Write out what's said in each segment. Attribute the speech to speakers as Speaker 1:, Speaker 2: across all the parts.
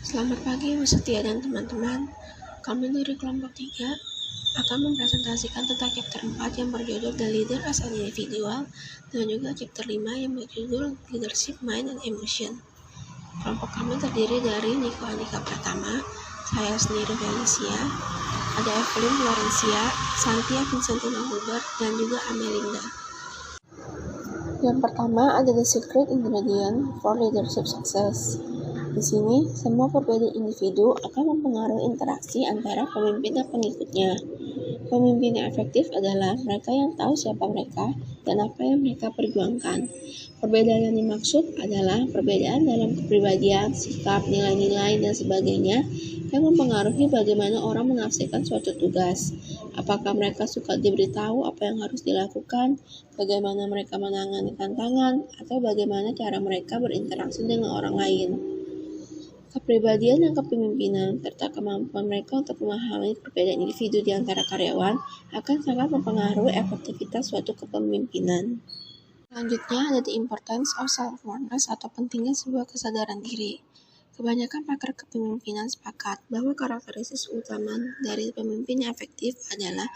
Speaker 1: Selamat pagi Bu Setia dan teman-teman. Kami dari kelompok 3 akan mempresentasikan tentang chapter 4 yang berjudul The Leader as an Individual dan juga chapter 5 yang berjudul Leadership, Mind, and Emotion. Kelompok kami terdiri dari Niko Andika Pratama, saya sendiri Felicia, ada Evelyn Florencia, Santia Vincentina Huber, dan juga Amelinda. Yang pertama ada the secret ingredient for leadership success. Di sini, semua perbedaan individu akan mempengaruhi interaksi antara pemimpin dan pengikutnya. Pemimpin yang efektif adalah mereka yang tahu siapa mereka dan apa yang mereka perjuangkan. Perbedaan yang dimaksud adalah perbedaan dalam kepribadian, sikap, nilai-nilai, dan sebagainya yang mempengaruhi bagaimana orang menafsirkan suatu tugas. Apakah mereka suka diberitahu apa yang harus dilakukan, bagaimana mereka menangani tantangan, atau bagaimana cara mereka berinteraksi dengan orang lain. Kepribadian dan kepemimpinan, serta kemampuan mereka untuk memahami perbedaan individu di antara karyawan akan sangat mempengaruhi efektivitas suatu kepemimpinan. Selanjutnya ada the importance of self-awareness atau pentingnya sebuah kesadaran diri. Kebanyakan pakar kepemimpinan sepakat bahwa karakteristik utama dari pemimpin yang efektif adalah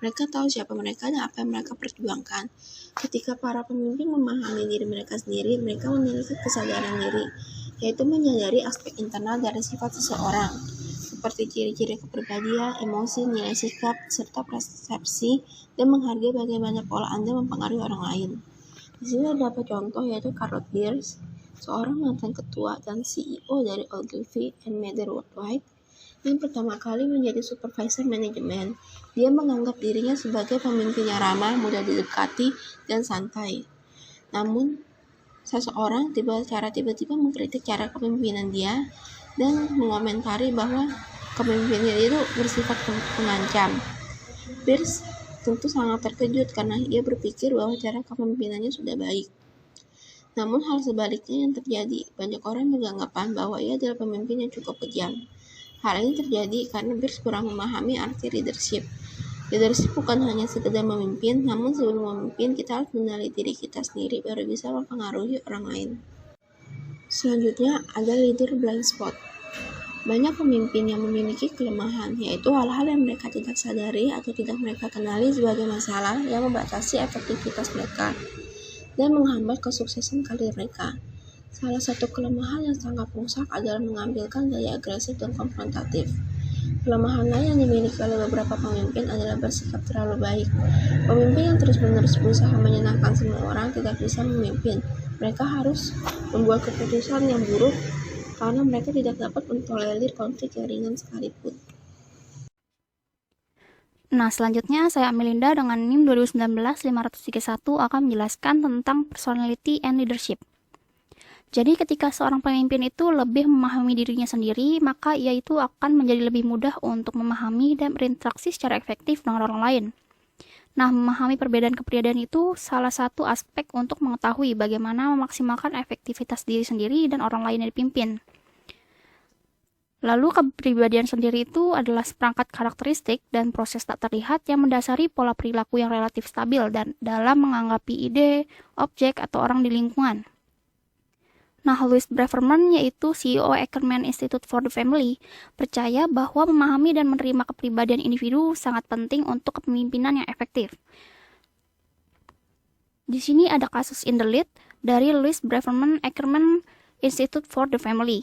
Speaker 1: mereka tahu siapa mereka dan apa yang mereka perjuangkan. Ketika para pemimpin memahami diri mereka sendiri, mereka memiliki kesadaran diri, yaitu menyadari aspek internal dari sifat seseorang, seperti ciri-ciri kepribadian, emosi, nilai sikap, serta persepsi, dan menghargai bagaimana pola Anda mempengaruhi orang lain. Di sini ada beberapa contoh, yaitu Carrot Beers, seorang mantan ketua dan CEO dari Ogilvy and Mather Worldwide, yang pertama kali menjadi supervisor manajemen. Dia menganggap dirinya sebagai pemimpin yang ramah, mudah didekati, dan santai. Namun, seseorang tiba-tiba mengkritik cara kepemimpinan dia dan mengomentari bahwa kepemimpinan dia itu bersifat mengancam. Pierce tentu sangat terkejut karena ia berpikir bahwa cara kepemimpinannya sudah baik. Namun hal sebaliknya yang terjadi, banyak orang beranggapan bahwa ia adalah pemimpin yang cukup kejam. Hal ini terjadi karena Pierce kurang memahami arti leadership. Leadership bukan hanya sekedar memimpin, namun sebelum memimpin kita harus mengenali diri kita sendiri baru bisa mempengaruhi orang lain. Selanjutnya ada leader blind spot. Banyak pemimpin yang memiliki kelemahan, yaitu hal-hal yang mereka tidak sadari atau tidak mereka kenali sebagai masalah yang membatasi efektivitas mereka dan menghambat kesuksesan karir mereka. Salah satu kelemahan yang sangat rusak adalah mengambilkan gaya agresif dan konfrontatif. Kelemahan lain yang dimiliki oleh beberapa pemimpin adalah bersikap terlalu baik. Pemimpin yang terus-menerus berusaha menyenangkan semua orang tidak bisa memimpin. Mereka harus membuat keputusan yang buruk karena mereka tidak dapat mentolerir konflik yang ringan sekalipun.
Speaker 2: Nah, selanjutnya saya Amelinda dengan NIM 2019-531 akan menjelaskan tentang personality and leadership. Jadi ketika seorang pemimpin itu lebih memahami dirinya sendiri, maka ia itu akan menjadi lebih mudah untuk memahami dan berinteraksi secara efektif dengan orang lain. Nah, memahami perbedaan kepribadian itu salah satu aspek untuk mengetahui bagaimana memaksimalkan efektivitas diri sendiri dan orang lain yang dipimpin. Lalu kepribadian sendiri itu adalah seperangkat karakteristik dan proses tak terlihat yang mendasari pola perilaku yang relatif stabil dan dalam menganggapi ide, objek, atau orang di lingkungan. Nah, Louis Braverman, yaitu CEO Ackerman Institute for the Family, percaya bahwa memahami dan menerima kepribadian individu sangat penting untuk kepemimpinan yang efektif. Di sini ada kasus in the lead dari Louis Braverman Ackerman Institute for the Family.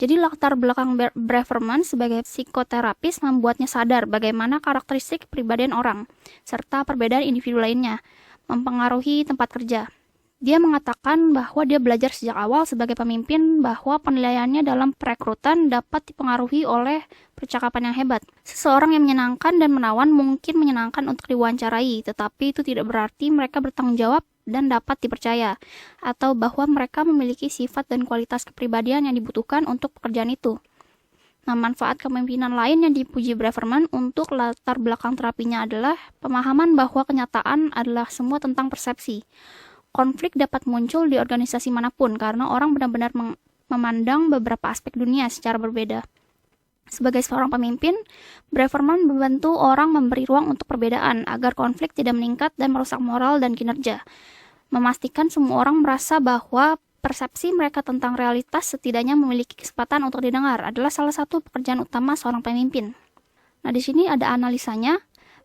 Speaker 2: Jadi latar belakang Braverman sebagai psikoterapis membuatnya sadar bagaimana karakteristik kepribadian orang, serta perbedaan individu lainnya, mempengaruhi tempat kerja. Dia mengatakan bahwa dia belajar sejak awal sebagai pemimpin bahwa penilaiannya dalam perekrutan dapat dipengaruhi oleh percakapan yang hebat. Seseorang yang menyenangkan dan menawan mungkin menyenangkan untuk diwawancarai, tetapi itu tidak berarti mereka bertanggung jawab dan dapat dipercaya, atau bahwa mereka memiliki sifat dan kualitas kepribadian yang dibutuhkan untuk pekerjaan itu. Nah, manfaat kepemimpinan lain yang dipuji Braverman untuk latar belakang terapinya adalah pemahaman bahwa kenyataan adalah semua tentang persepsi. Konflik dapat muncul di organisasi manapun karena orang benar-benar memandang beberapa aspek dunia secara berbeda. Sebagai seorang pemimpin, Braverman membantu orang memberi ruang untuk perbedaan agar konflik tidak meningkat dan merusak moral dan kinerja. Memastikan semua orang merasa bahwa persepsi mereka tentang realitas setidaknya memiliki kesempatan untuk didengar adalah salah satu pekerjaan utama seorang pemimpin. Nah, di sini ada analisanya.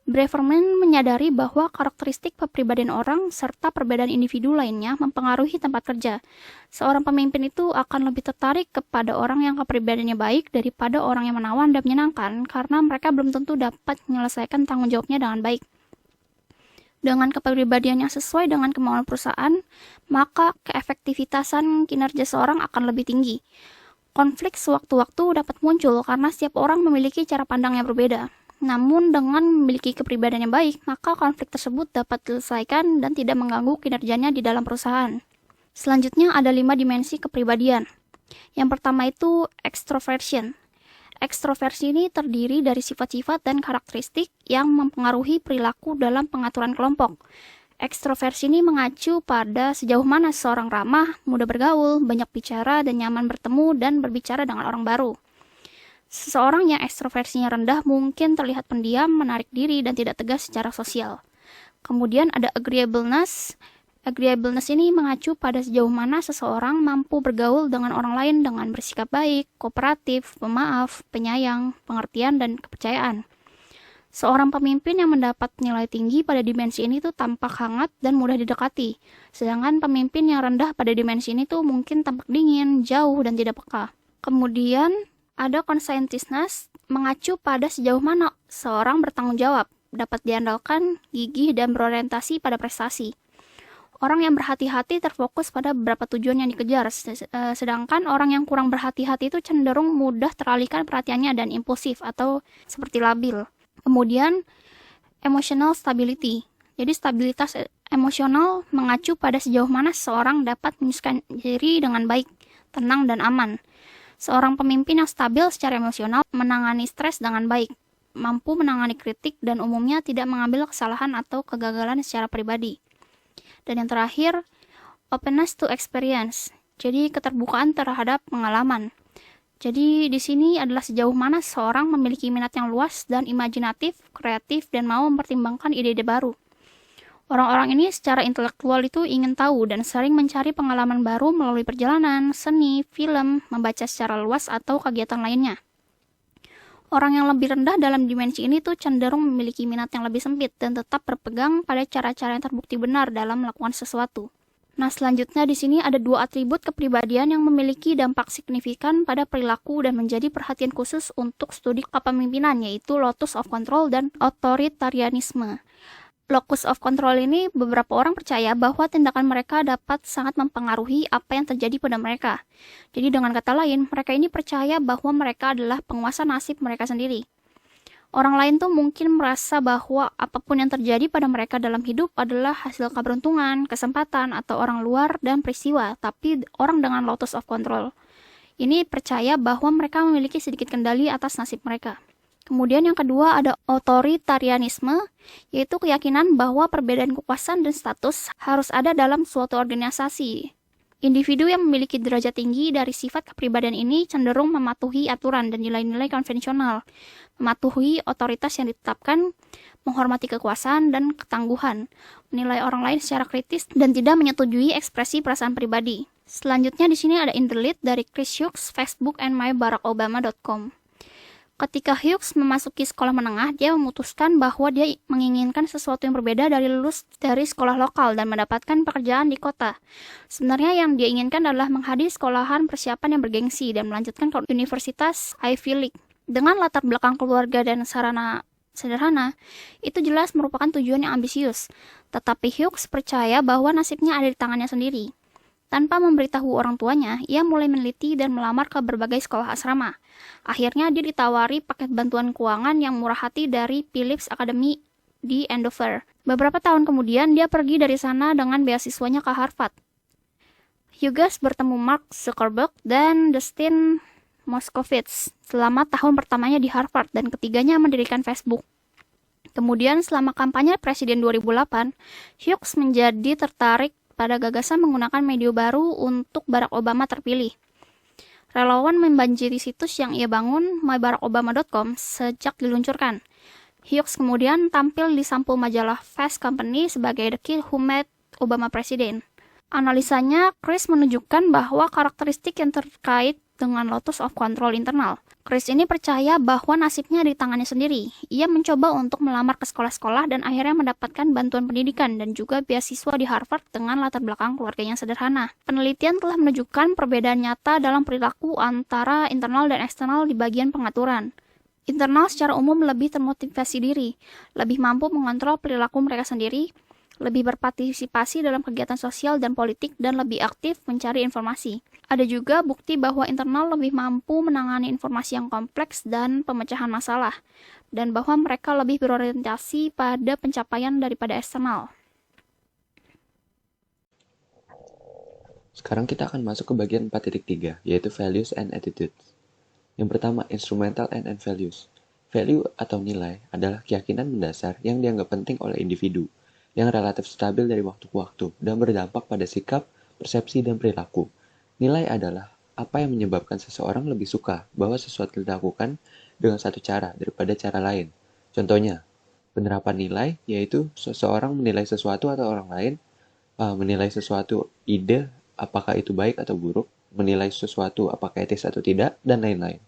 Speaker 2: Braverman menyadari bahwa karakteristik kepribadian orang serta perbedaan individu lainnya mempengaruhi tempat kerja. Seorang pemimpin itu akan lebih tertarik kepada orang yang kepribadiannya baik daripada orang yang menawan dan menyenangkan karena mereka belum tentu dapat menyelesaikan tanggung jawabnya dengan baik. Dengan kepribadian yang sesuai dengan kemauan perusahaan, maka keefektivitasan kinerja seorang akan lebih tinggi. Konflik sewaktu-waktu dapat muncul karena setiap orang memiliki cara pandang yang berbeda. Namun dengan memiliki kepribadian yang baik, maka konflik tersebut dapat diselesaikan dan tidak mengganggu kinerjanya di dalam perusahaan. Selanjutnya ada 5 dimensi kepribadian. Yang pertama itu extroversion. Ekstroversi ini terdiri dari sifat-sifat dan karakteristik yang mempengaruhi perilaku dalam pengaturan kelompok. Ekstroversi ini mengacu pada sejauh mana seseorang ramah, mudah bergaul, banyak bicara, dan nyaman bertemu dan berbicara dengan orang baru. Seseorang yang ekstroversinya rendah mungkin terlihat pendiam, menarik diri, dan tidak tegas secara sosial. Kemudian ada agreeableness. Agreeableness ini mengacu pada sejauh mana seseorang mampu bergaul dengan orang lain dengan bersikap baik, kooperatif, pemaaf, penyayang, pengertian, dan kepercayaan. Seorang pemimpin yang mendapat nilai tinggi pada dimensi ini tuh tampak hangat dan mudah didekati. Sedangkan pemimpin yang rendah pada dimensi ini tuh mungkin tampak dingin, jauh, dan tidak peka. Kemudian ada conscientiousness, mengacu pada sejauh mana seorang bertanggung jawab, dapat diandalkan, gigih, dan berorientasi pada prestasi. Orang yang berhati-hati terfokus pada beberapa tujuan yang dikejar, sedangkan orang yang kurang berhati-hati itu cenderung mudah teralihkan perhatiannya dan impulsif atau seperti labil. Kemudian, emotional stability. Jadi stabilitas emosional mengacu pada sejauh mana seseorang dapat menyesuaikan diri dengan baik, tenang, dan aman. Seorang pemimpin yang stabil secara emosional menangani stres dengan baik, mampu menangani kritik, dan umumnya tidak mengambil kesalahan atau kegagalan secara pribadi. Dan yang terakhir, openness to experience. Jadi keterbukaan terhadap pengalaman. Jadi di sini adalah sejauh mana seorang memiliki minat yang luas dan imajinatif, kreatif, dan mau mempertimbangkan ide-ide baru. Orang-orang ini secara intelektual itu ingin tahu dan sering mencari pengalaman baru melalui perjalanan, seni, film, membaca secara luas, atau kegiatan lainnya. Orang yang lebih rendah dalam dimensi ini tuh cenderung memiliki minat yang lebih sempit dan tetap berpegang pada cara-cara yang terbukti benar dalam melakukan sesuatu. Nah, selanjutnya di sini ada 2 atribut kepribadian yang memiliki dampak signifikan pada perilaku dan menjadi perhatian khusus untuk studi kepemimpinan, yaitu locus of control dan otoritarianisme. Locus of control ini beberapa orang percaya bahwa tindakan mereka dapat sangat mempengaruhi apa yang terjadi pada mereka. Jadi dengan kata lain, mereka ini percaya bahwa mereka adalah penguasa nasib mereka sendiri. Orang lain tuh mungkin merasa bahwa apapun yang terjadi pada mereka dalam hidup adalah hasil keberuntungan, kesempatan, atau orang luar dan peristiwa. Tapi orang dengan locus of control ini percaya bahwa mereka memiliki sedikit kendali atas nasib mereka. Kemudian yang kedua ada otoritarianisme, yaitu keyakinan bahwa perbedaan kekuasaan dan status harus ada dalam suatu organisasi. Individu yang memiliki derajat tinggi dari sifat kepribadian ini cenderung mematuhi aturan dan nilai-nilai konvensional, mematuhi otoritas yang ditetapkan, menghormati kekuasaan dan ketangguhan, menilai orang lain secara kritis, dan tidak menyetujui ekspresi perasaan pribadi. Selanjutnya di sini ada In the Lead dari Chris Hughes, Facebook and myBarackObama.com. Ketika Hughes memasuki sekolah menengah, dia memutuskan bahwa dia menginginkan sesuatu yang berbeda dari lulus dari sekolah lokal dan mendapatkan pekerjaan di kota. Sebenarnya yang dia inginkan adalah menghadiri sekolahan persiapan yang bergengsi dan melanjutkan ke Universitas Ivy League. Dengan latar belakang keluarga dan sarana sederhana, itu jelas merupakan tujuan yang ambisius. Tetapi Hughes percaya bahwa nasibnya ada di tangannya sendiri. Tanpa memberitahu orang tuanya, ia mulai meneliti dan melamar ke berbagai sekolah asrama. Akhirnya dia ditawari paket bantuan keuangan yang murah hati dari Phillips Academy di Andover. Beberapa tahun kemudian, dia pergi dari sana dengan beasiswanya ke Harvard. Hughes bertemu Mark Zuckerberg dan Dustin Moskovitz selama tahun pertamanya di Harvard dan ketiganya mendirikan Facebook. Kemudian selama kampanye Presiden 2008, Hughes menjadi tertarik pada gagasan menggunakan media baru untuk Barack Obama terpilih. Relawan membanjiri situs yang ia bangun, mybarackobama.com, sejak diluncurkan. Hughes kemudian tampil di sampul majalah Fast Company sebagai the kid who made Obama President. Analisanya, Chris menunjukkan bahwa karakteristik yang terkait dengan locus of control internal. Chris ini percaya bahwa nasibnya di tangannya sendiri. Ia mencoba untuk melamar ke sekolah-sekolah dan akhirnya mendapatkan bantuan pendidikan dan juga beasiswa di Harvard dengan latar belakang keluarganya yang sederhana. Penelitian telah menunjukkan perbedaan nyata dalam perilaku antara internal dan eksternal di bagian pengaturan. Internal secara umum lebih termotivasi diri, lebih mampu mengontrol perilaku mereka sendiri, lebih berpartisipasi dalam kegiatan sosial dan politik, dan lebih aktif mencari informasi. Ada juga bukti bahwa internal lebih mampu menangani informasi yang kompleks dan pemecahan masalah, dan bahwa mereka lebih berorientasi pada pencapaian daripada eksternal.
Speaker 3: Sekarang kita akan masuk ke bagian 4.3, yaitu Values and Attitudes. Yang pertama, Instrumental and Values. Value atau nilai adalah keyakinan mendasar yang dianggap penting oleh individu, yang relatif stabil dari waktu ke waktu dan berdampak pada sikap, persepsi, dan perilaku. Nilai adalah apa yang menyebabkan seseorang lebih suka bahwa sesuatu dilakukan dengan satu cara daripada cara lain. Contohnya, penerapan nilai yaitu seseorang menilai sesuatu atau orang lain, menilai sesuatu ide apakah itu baik atau buruk, menilai sesuatu apakah etis atau tidak, dan lain-lain.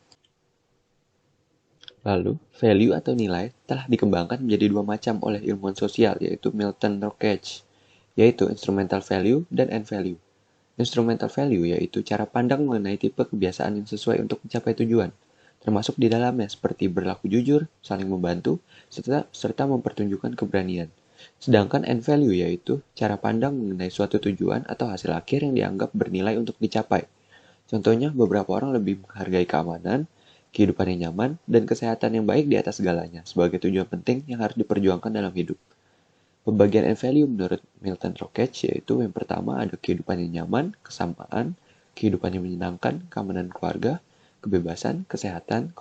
Speaker 3: Lalu, value atau nilai telah dikembangkan menjadi dua macam oleh ilmuwan sosial, yaitu Milton Rockach, yaitu instrumental value dan end value. Instrumental value yaitu cara pandang mengenai tipe kebiasaan yang sesuai untuk mencapai tujuan, termasuk di dalamnya seperti berlaku jujur, saling membantu, serta mempertunjukkan keberanian. Sedangkan end value yaitu cara pandang mengenai suatu tujuan atau hasil akhir yang dianggap bernilai untuk dicapai. Contohnya, beberapa orang lebih menghargai keamanan, kehidupan yang nyaman, dan kesehatan yang baik di atas segalanya sebagai tujuan penting yang harus diperjuangkan dalam hidup. Pembagian end value menurut Milton Rockach yaitu yang pertama ada kehidupan yang nyaman, kesamaan, kehidupan yang menyenangkan, keamanan keluarga, kebebasan, kesehatan,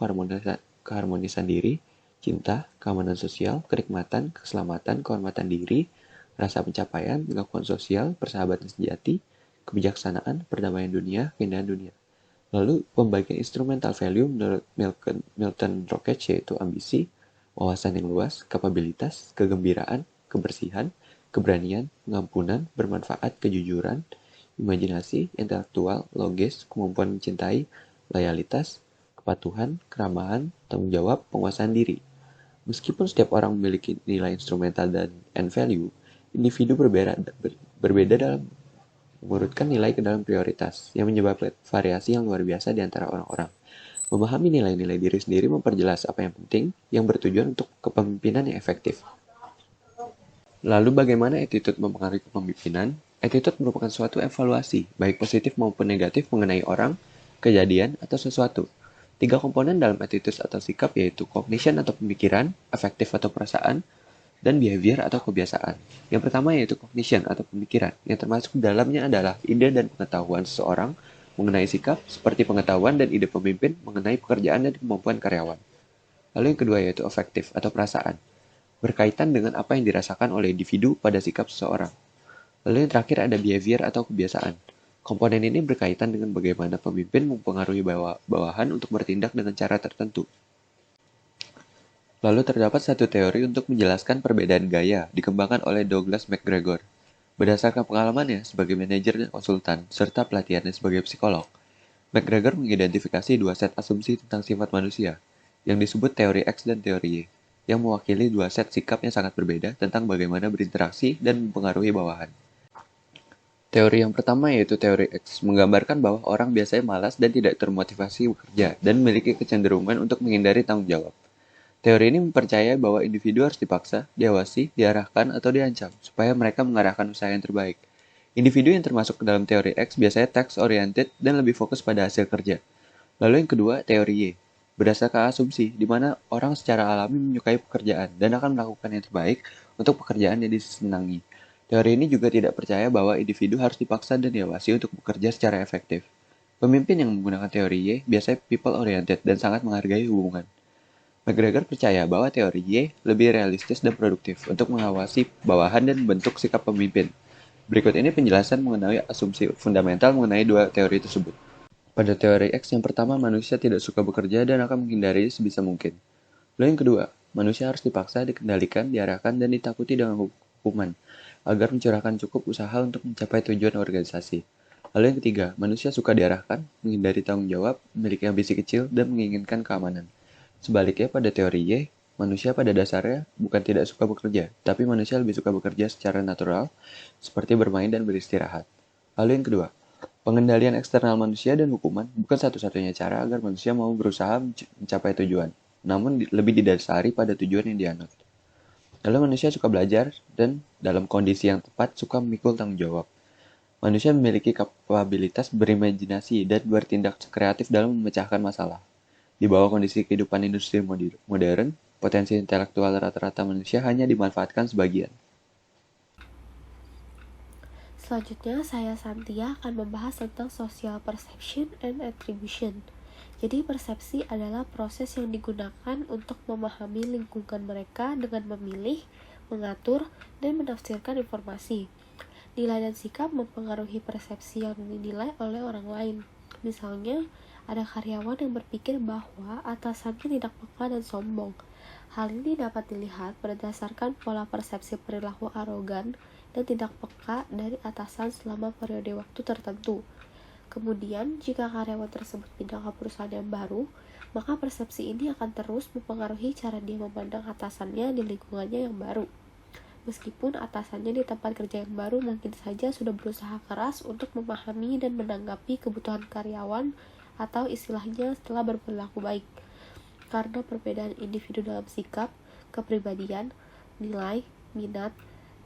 Speaker 3: keharmonisan diri, cinta, keamanan sosial, kenikmatan, keselamatan, kehormatan diri, rasa pencapaian, pengakuan sosial, persahabatan sejati, kebijaksanaan, perdamaian dunia, keindahan dunia. Lalu, pembagian instrumental value menurut Milton Rockach yaitu ambisi, wawasan yang luas, kapabilitas, kegembiraan, kebersihan, keberanian, pengampunan, bermanfaat, kejujuran, imajinasi, intelektual, logis, kemampuan mencintai, loyalitas, kepatuhan, keramahan, tanggung jawab, penguasaan diri. Meskipun setiap orang memiliki nilai instrumental dan end value, individu berbeda dalam mengurutkan nilai ke dalam prioritas, yang menyebabkan variasi yang luar biasa di antara orang-orang. Memahami nilai-nilai diri sendiri memperjelas apa yang penting, yang bertujuan untuk kepemimpinan yang efektif. Lalu bagaimana attitude mempengaruhi kepemimpinan? Attitude merupakan suatu evaluasi, baik positif maupun negatif mengenai orang, kejadian, atau sesuatu. 3 komponen dalam attitude atau sikap yaitu cognition atau pemikiran, affective atau perasaan, dan behavior atau kebiasaan. Yang pertama yaitu cognition atau pemikiran, yang termasuk dalamnya adalah ide dan pengetahuan seseorang mengenai sikap, seperti pengetahuan dan ide pemimpin mengenai pekerjaan dan kemampuan karyawan. Lalu yang kedua yaitu affective atau perasaan, berkaitan dengan apa yang dirasakan oleh individu pada sikap seseorang. Lalu yang terakhir ada behavior atau kebiasaan. Komponen ini berkaitan dengan bagaimana pemimpin mempengaruhi bawahan untuk bertindak dengan cara tertentu. Lalu terdapat satu teori untuk menjelaskan perbedaan gaya dikembangkan oleh Douglas McGregor. Berdasarkan pengalamannya sebagai manajer dan konsultan, serta pelatihannya sebagai psikolog, McGregor mengidentifikasi 2 set asumsi tentang sifat manusia, yang disebut teori X dan teori Y, yang mewakili 2 set sikap yang sangat berbeda tentang bagaimana berinteraksi dan mempengaruhi bawahan. Teori yang pertama yaitu teori X, menggambarkan bahwa orang biasanya malas dan tidak termotivasi bekerja, dan memiliki kecenderungan untuk menghindari tanggung jawab. Teori ini mempercayai bahwa individu harus dipaksa, diawasi, diarahkan, atau diancam, supaya mereka mengarahkan usaha yang terbaik. Individu yang termasuk ke dalam teori X biasanya task-oriented dan lebih fokus pada hasil kerja. Lalu yang kedua, teori Y. Berdasarkan asumsi, di mana orang secara alami menyukai pekerjaan dan akan melakukan yang terbaik untuk pekerjaan yang disenangi. Teori ini juga tidak percaya bahwa individu harus dipaksa dan diawasi untuk bekerja secara efektif. Pemimpin yang menggunakan teori Y biasanya people-oriented dan sangat menghargai hubungan. McGregor percaya bahwa teori Y lebih realistis dan produktif untuk mengawasi bawahan dan membentuk sikap pemimpin. Berikut ini penjelasan mengenai asumsi fundamental mengenai 2 teori tersebut. Pada teori X yang pertama, manusia tidak suka bekerja dan akan menghindari sebisa mungkin. Lalu yang kedua, manusia harus dipaksa, dikendalikan, diarahkan, dan ditakuti dengan hukuman. agar mencurahkan cukup usaha untuk mencapai tujuan organisasi. Lalu yang ketiga, manusia suka diarahkan, menghindari tanggung jawab, memiliki ambisi kecil, dan menginginkan keamanan. Sebaliknya pada teori Y, manusia pada dasarnya bukan tidak suka bekerja, tapi manusia lebih suka bekerja secara natural, seperti bermain dan beristirahat. Lalu yang kedua, pengendalian eksternal manusia dan hukuman bukan satu-satunya cara agar manusia mau berusaha mencapai tujuan, namun lebih didasari pada tujuan yang dianut. Lalu manusia suka belajar dan dalam kondisi yang tepat suka memikul tanggung jawab. Manusia memiliki kapabilitas berimajinasi dan bertindak kreatif dalam memecahkan masalah. Di bawah kondisi kehidupan industri modern, potensi intelektual rata-rata manusia hanya dimanfaatkan sebagian.
Speaker 1: Selanjutnya, saya Santia akan membahas tentang social perception and attribution. Jadi, persepsi adalah proses yang digunakan untuk memahami lingkungan mereka dengan memilih, mengatur, dan menafsirkan informasi. Nilai dan sikap mempengaruhi persepsi yang dinilai oleh orang lain. Misalnya, ada karyawan yang berpikir bahwa atasannya tidak peka dan sombong. Hal ini dapat dilihat berdasarkan pola persepsi perilaku arogan dan tidak peka dari atasan selama periode waktu tertentu. Kemudian, jika karyawan tersebut pindah ke perusahaan yang baru, maka persepsi ini akan terus mempengaruhi cara dia memandang atasannya di lingkungannya yang baru. Meskipun atasannya di tempat kerja yang baru mungkin saja sudah berusaha keras untuk memahami dan menanggapi kebutuhan karyawan atau istilahnya setelah berperilaku baik. Karena perbedaan individu dalam sikap, kepribadian, nilai, minat,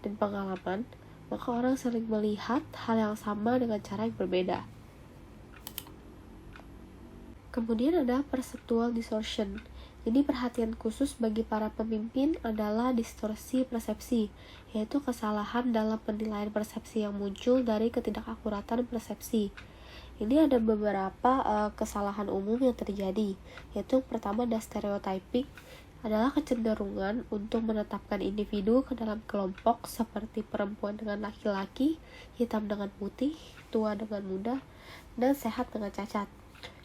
Speaker 1: dan pengalaman, maka orang sering melihat hal yang sama dengan cara yang berbeda. Kemudian ada perceptual distortion. Jadi perhatian khusus bagi para pemimpin adalah distorsi persepsi, yaitu kesalahan dalam penilaian persepsi yang muncul dari ketidakakuratan persepsi. Ini ada beberapa kesalahan umum yang terjadi, yaitu pertama ada stereotyping, adalah kecenderungan untuk menetapkan individu ke dalam kelompok seperti perempuan dengan laki-laki, hitam dengan putih, tua dengan muda, dan sehat dengan cacat.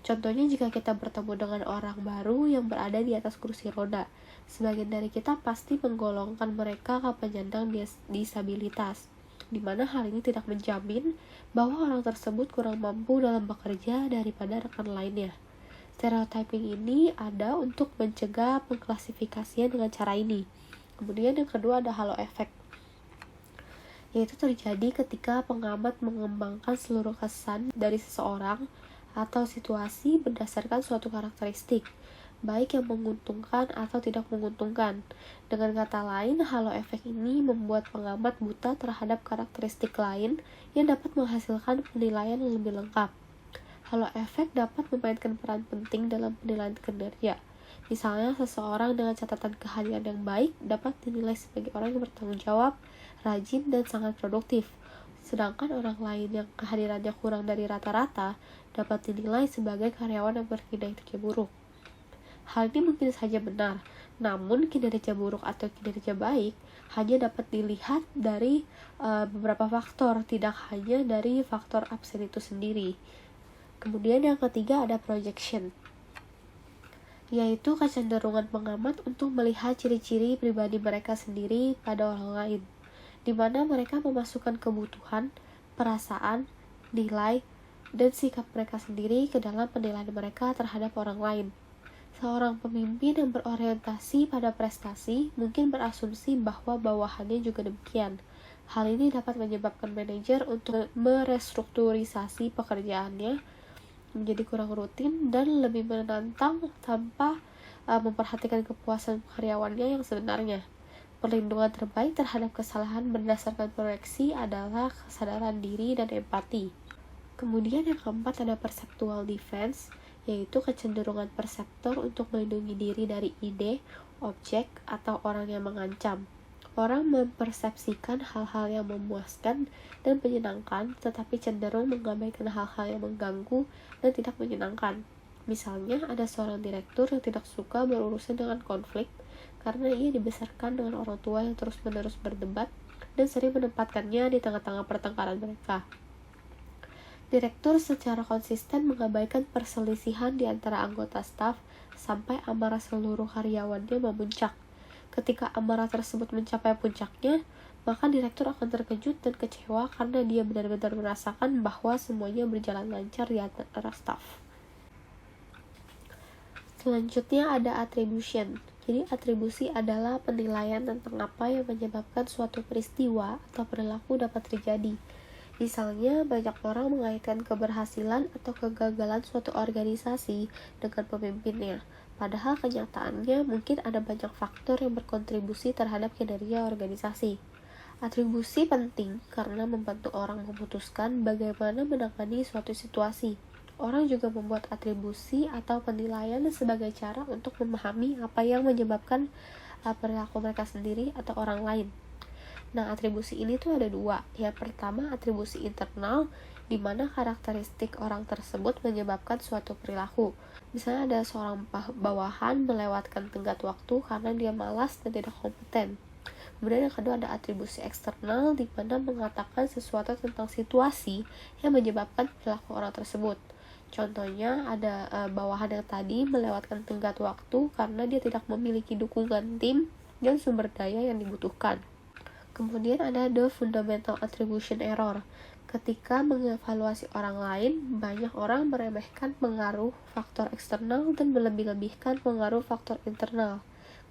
Speaker 1: Contohnya jika kita bertemu dengan orang baru yang berada di atas kursi roda, sebagian dari kita pasti menggolongkan mereka ke penyandang disabilitas, di mana hal ini tidak menjamin bahwa orang tersebut kurang mampu dalam bekerja daripada rekan lainnya. Stereotyping ini ada untuk mencegah pengklasifikasian dengan cara ini. Kemudian yang kedua ada halo effect, yaitu terjadi ketika pengamat mengembangkan seluruh kesan dari seseorang atau situasi berdasarkan suatu karakteristik, baik yang menguntungkan atau tidak menguntungkan. Dengan kata lain, halo effect ini membuat pengamat buta terhadap karakteristik lain yang dapat menghasilkan penilaian yang lebih lengkap. Halo effect dapat memainkan peran penting dalam penilaian kinerja. Misalnya, seseorang dengan catatan kehadiran yang baik dapat dinilai sebagai orang yang bertanggung jawab, rajin, dan sangat produktif. Sedangkan orang lain yang kehadirannya kurang dari rata-rata dapat dinilai sebagai karyawan yang berkinerja buruk. Hal ini mungkin saja benar, namun kinerja buruk atau kinerja baik hanya dapat dilihat dari beberapa faktor, tidak hanya dari faktor absen itu sendiri. Kemudian yang ketiga ada projection, yaitu kecenderungan pengamat untuk melihat ciri-ciri pribadi mereka sendiri pada orang lain, di mana mereka memasukkan kebutuhan, perasaan, nilai, dan sikap mereka sendiri ke dalam penilaian mereka terhadap orang lain. Seorang pemimpin yang berorientasi pada prestasi mungkin berasumsi bahwa bawahannya juga demikian. Hal ini dapat menyebabkan manajer untuk merestrukturisasi pekerjaannya menjadi kurang rutin dan lebih menantang tanpa memperhatikan kepuasan karyawannya yang sebenarnya. Perlindungan terbaik terhadap kesalahan berdasarkan proyeksi adalah kesadaran diri dan empati. Kemudian yang keempat ada perceptual defense, yaitu kecenderungan perseptor untuk melindungi diri dari ide, objek, atau orang yang mengancam. Orang mempersepsikan hal-hal yang memuaskan dan menyenangkan, tetapi cenderung mengabaikan hal-hal yang mengganggu dan tidak menyenangkan. Misalnya, ada seorang direktur yang tidak suka berurusan dengan konflik karena ia dibesarkan dengan orang tua yang terus-menerus berdebat dan sering menempatkannya di tengah-tengah pertengkaran mereka. Direktur secara konsisten mengabaikan perselisihan di antara anggota staf sampai amarah seluruh karyawannya memuncak. Ketika amarah tersebut mencapai puncaknya, maka direktur akan terkejut dan kecewa karena dia benar-benar merasakan bahwa semuanya berjalan lancar di antara staf. Selanjutnya ada attribution. Jadi atribusi adalah penilaian tentang apa yang menyebabkan suatu peristiwa atau perilaku dapat terjadi. Misalnya, banyak orang mengaitkan keberhasilan atau kegagalan suatu organisasi dengan pemimpinnya. Padahal kenyataannya mungkin ada banyak faktor yang berkontribusi terhadap kinerja organisasi. Atribusi penting karena membantu orang memutuskan bagaimana menangani suatu situasi. Orang juga membuat atribusi atau penilaian sebagai cara untuk memahami apa yang menyebabkan perilaku mereka sendiri atau orang lain. Nah, atribusi ini tuh ada dua. Yang pertama, atribusi internal, di mana karakteristik orang tersebut menyebabkan suatu perilaku. Misalnya ada seorang bawahan melewatkan tenggat waktu karena dia malas dan tidak kompeten. Kemudian yang kedua ada atribusi eksternal, di mana mengatakan sesuatu tentang situasi yang menyebabkan perilaku orang tersebut. Contohnya ada bawahan yang tadi melewatkan tenggat waktu karena dia tidak memiliki dukungan tim dan sumber daya yang dibutuhkan. Kemudian ada the fundamental attribution error. Ketika mengevaluasi orang lain, banyak orang meremehkan pengaruh faktor eksternal dan melebih-lebihkan pengaruh faktor internal.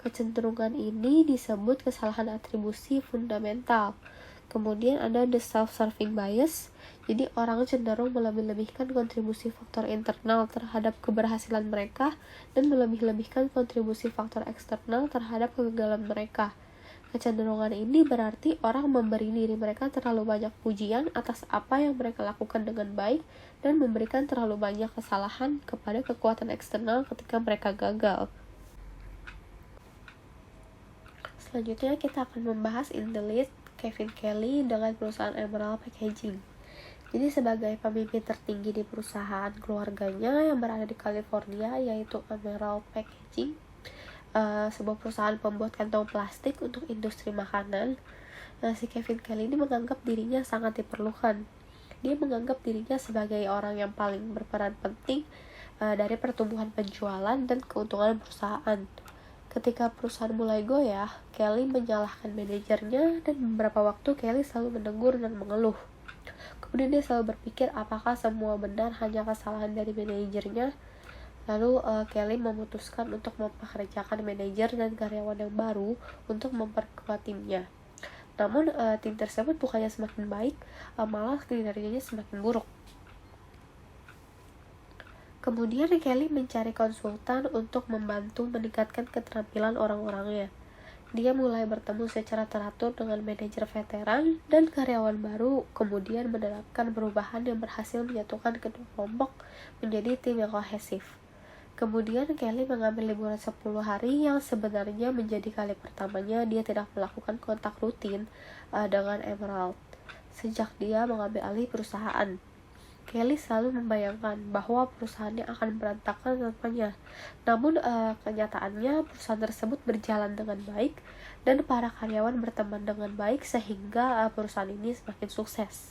Speaker 1: Kecenderungan ini disebut kesalahan atribusi fundamental. Kemudian ada the self-serving bias. Jadi orang cenderung melebih-lebihkan kontribusi faktor internal terhadap keberhasilan mereka dan melebih-lebihkan kontribusi faktor eksternal terhadap kegagalan mereka. Kecenderungan ini berarti orang memberi diri mereka terlalu banyak pujian atas apa yang mereka lakukan dengan baik dan memberikan terlalu banyak kesalahan kepada kekuatan eksternal ketika mereka gagal. Selanjutnya kita akan membahas in the lead Kevin Kelly dengan perusahaan Emerald Packaging. Jadi sebagai pemimpin tertinggi di perusahaan keluarganya yang berada di California, yaitu Emerald Packaging, sebuah perusahaan pembuat kantong plastik untuk industri makanan, si Kevin Kelly ini menganggap dirinya sangat diperlukan. Dia menganggap dirinya sebagai orang yang paling berperan penting dari pertumbuhan penjualan dan keuntungan perusahaan. Ketika perusahaan mulai goyah, Kelly menyalahkan manajernya dan beberapa waktu Kelly selalu menegur dan mengeluh. Kemudian dia selalu berpikir apakah semua benar hanya kesalahan dari manajernya. Lalu Kelly memutuskan untuk mempekerjakan manajer dan karyawan yang baru untuk memperkuat timnya. Namun tim tersebut bukannya semakin baik, malah kinerjanya semakin buruk. Kemudian Kelly mencari konsultan untuk membantu meningkatkan keterampilan orang-orangnya. Dia mulai bertemu secara teratur dengan manajer veteran dan karyawan baru, kemudian menerapkan perubahan yang berhasil menyatukan kedua kelompok menjadi tim yang kohesif. Kemudian Kelly mengambil liburan 10 hari yang sebenarnya menjadi kali pertamanya dia tidak melakukan kontak rutin dengan Emerald sejak dia mengambil alih perusahaan. Kelly selalu membayangkan bahwa perusahaannya akan berantakan tanpanya. Namun kenyataannya perusahaan tersebut berjalan dengan baik dan para karyawan berteman dengan baik sehingga perusahaan ini semakin sukses.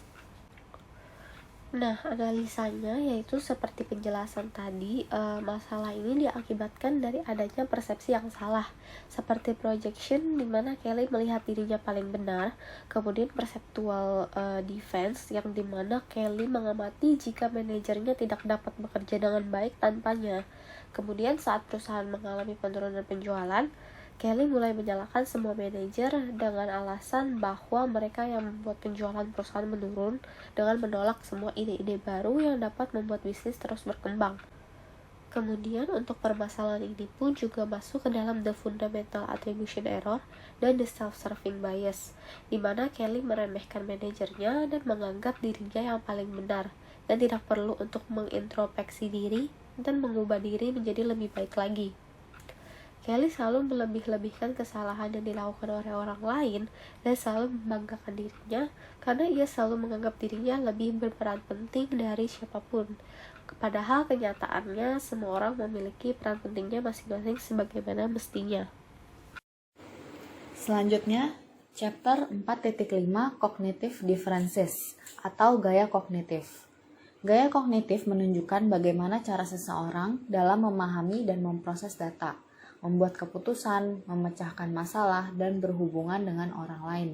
Speaker 1: Nah, analisanya yaitu seperti penjelasan tadi, masalah ini diakibatkan dari adanya persepsi yang salah, seperti projection di mana Kelly melihat dirinya paling benar, kemudian perceptual defense yang dimana Kelly mengamati jika manajernya tidak dapat bekerja dengan baik tanpanya. Kemudian saat perusahaan mengalami penurunan penjualan, Kelly mulai menyalahkan semua manajer dengan alasan bahwa mereka yang membuat penjualan perusahaan menurun dengan menolak semua ide-ide baru yang dapat membuat bisnis terus berkembang. Kemudian untuk permasalahan ini pun juga masuk ke dalam the fundamental attribution error dan the self-serving bias, di mana Kelly meremehkan manajernya dan menganggap dirinya yang paling benar dan tidak perlu untuk mengintrospeksi diri dan mengubah diri menjadi lebih baik lagi. Kelly selalu melebih-lebihkan kesalahan yang dilakukan oleh orang lain dan selalu membanggakan dirinya karena ia selalu menganggap dirinya lebih berperan penting dari siapapun. Padahal kenyataannya semua orang memiliki peran pentingnya masing-masing sebagaimana mestinya.
Speaker 4: Selanjutnya, chapter 4.5 Cognitive Differences atau gaya kognitif. Gaya kognitif menunjukkan bagaimana cara seseorang dalam memahami dan memproses data, membuat keputusan, memecahkan masalah, dan berhubungan dengan orang lain.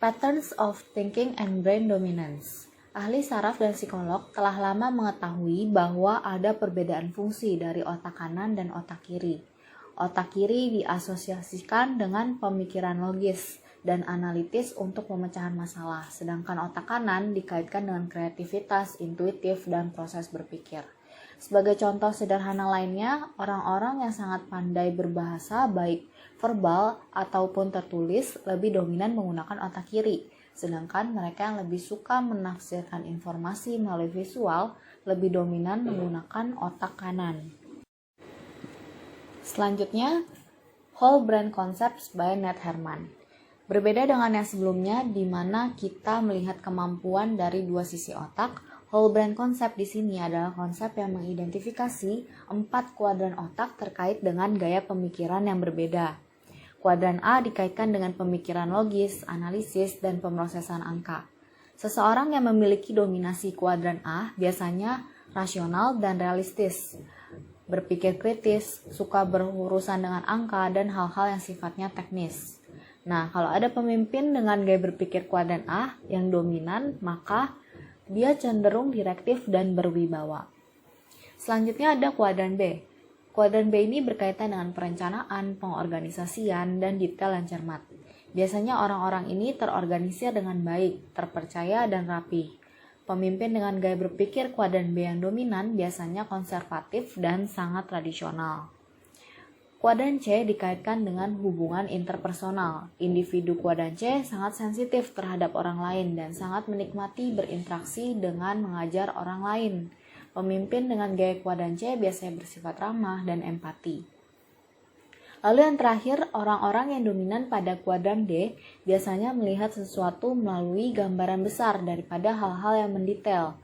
Speaker 4: Patterns of Thinking and Brain Dominance. Ahli saraf dan psikolog telah lama mengetahui bahwa ada perbedaan fungsi dari otak kanan dan otak kiri. Otak kiri diasosiasikan dengan pemikiran logis dan analitis untuk pemecahan masalah, sedangkan otak kanan dikaitkan dengan kreativitas, intuitif, dan proses berpikir. Sebagai contoh sederhana lainnya, orang-orang yang sangat pandai berbahasa baik verbal ataupun tertulis lebih dominan menggunakan otak kiri, sedangkan mereka yang lebih suka menafsirkan informasi melalui visual lebih dominan menggunakan otak kanan. Selanjutnya, Whole Brain Concepts by Ned Herman. Berbeda dengan yang sebelumnya di mana kita melihat kemampuan dari dua sisi otak, Whole Brain Concept di sini adalah konsep yang mengidentifikasi 4 kuadran otak terkait dengan gaya pemikiran yang berbeda. Kuadran A dikaitkan dengan pemikiran logis, analisis, dan pemrosesan angka. Seseorang yang memiliki dominasi kuadran A biasanya rasional dan realistis, berpikir kritis, suka berurusan dengan angka, dan hal-hal yang sifatnya teknis. Nah, kalau ada pemimpin dengan gaya berpikir kuadran A yang dominan, maka dia cenderung direktif dan berwibawa. Selanjutnya ada kuadran B. Kuadran B ini berkaitan dengan perencanaan, pengorganisasian, dan detail yang cermat. Biasanya orang-orang ini terorganisir dengan baik, terpercaya, dan rapi. Pemimpin dengan gaya berpikir kuadran B yang dominan biasanya konservatif dan sangat tradisional. Kuadran C dikaitkan dengan hubungan interpersonal. Individu kuadran C sangat sensitif terhadap orang lain dan sangat menikmati berinteraksi dengan mengajar orang lain. Pemimpin dengan gaya kuadran C biasanya bersifat ramah dan empati. Lalu yang terakhir, orang-orang yang dominan pada kuadran D biasanya melihat sesuatu melalui gambaran besar daripada hal-hal yang mendetail.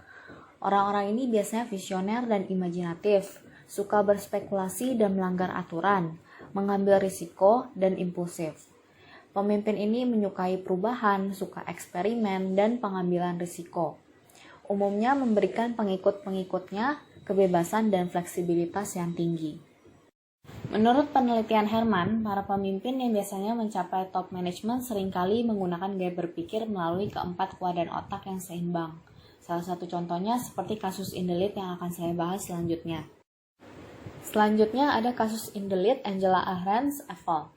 Speaker 4: Orang-orang ini biasanya visioner dan imajinatif, suka berspekulasi dan melanggar aturan, mengambil risiko, dan impulsif. Pemimpin ini menyukai perubahan, suka eksperimen, dan pengambilan risiko. Umumnya memberikan pengikut-pengikutnya kebebasan dan fleksibilitas yang tinggi. Menurut penelitian Herman, para pemimpin yang biasanya mencapai top management seringkali menggunakan gaya berpikir melalui keempat kuadran otak yang seimbang. Salah satu contohnya seperti kasus in the lead yang akan saya bahas selanjutnya. Selanjutnya ada kasus in the lead Angela Ahrendts Apple.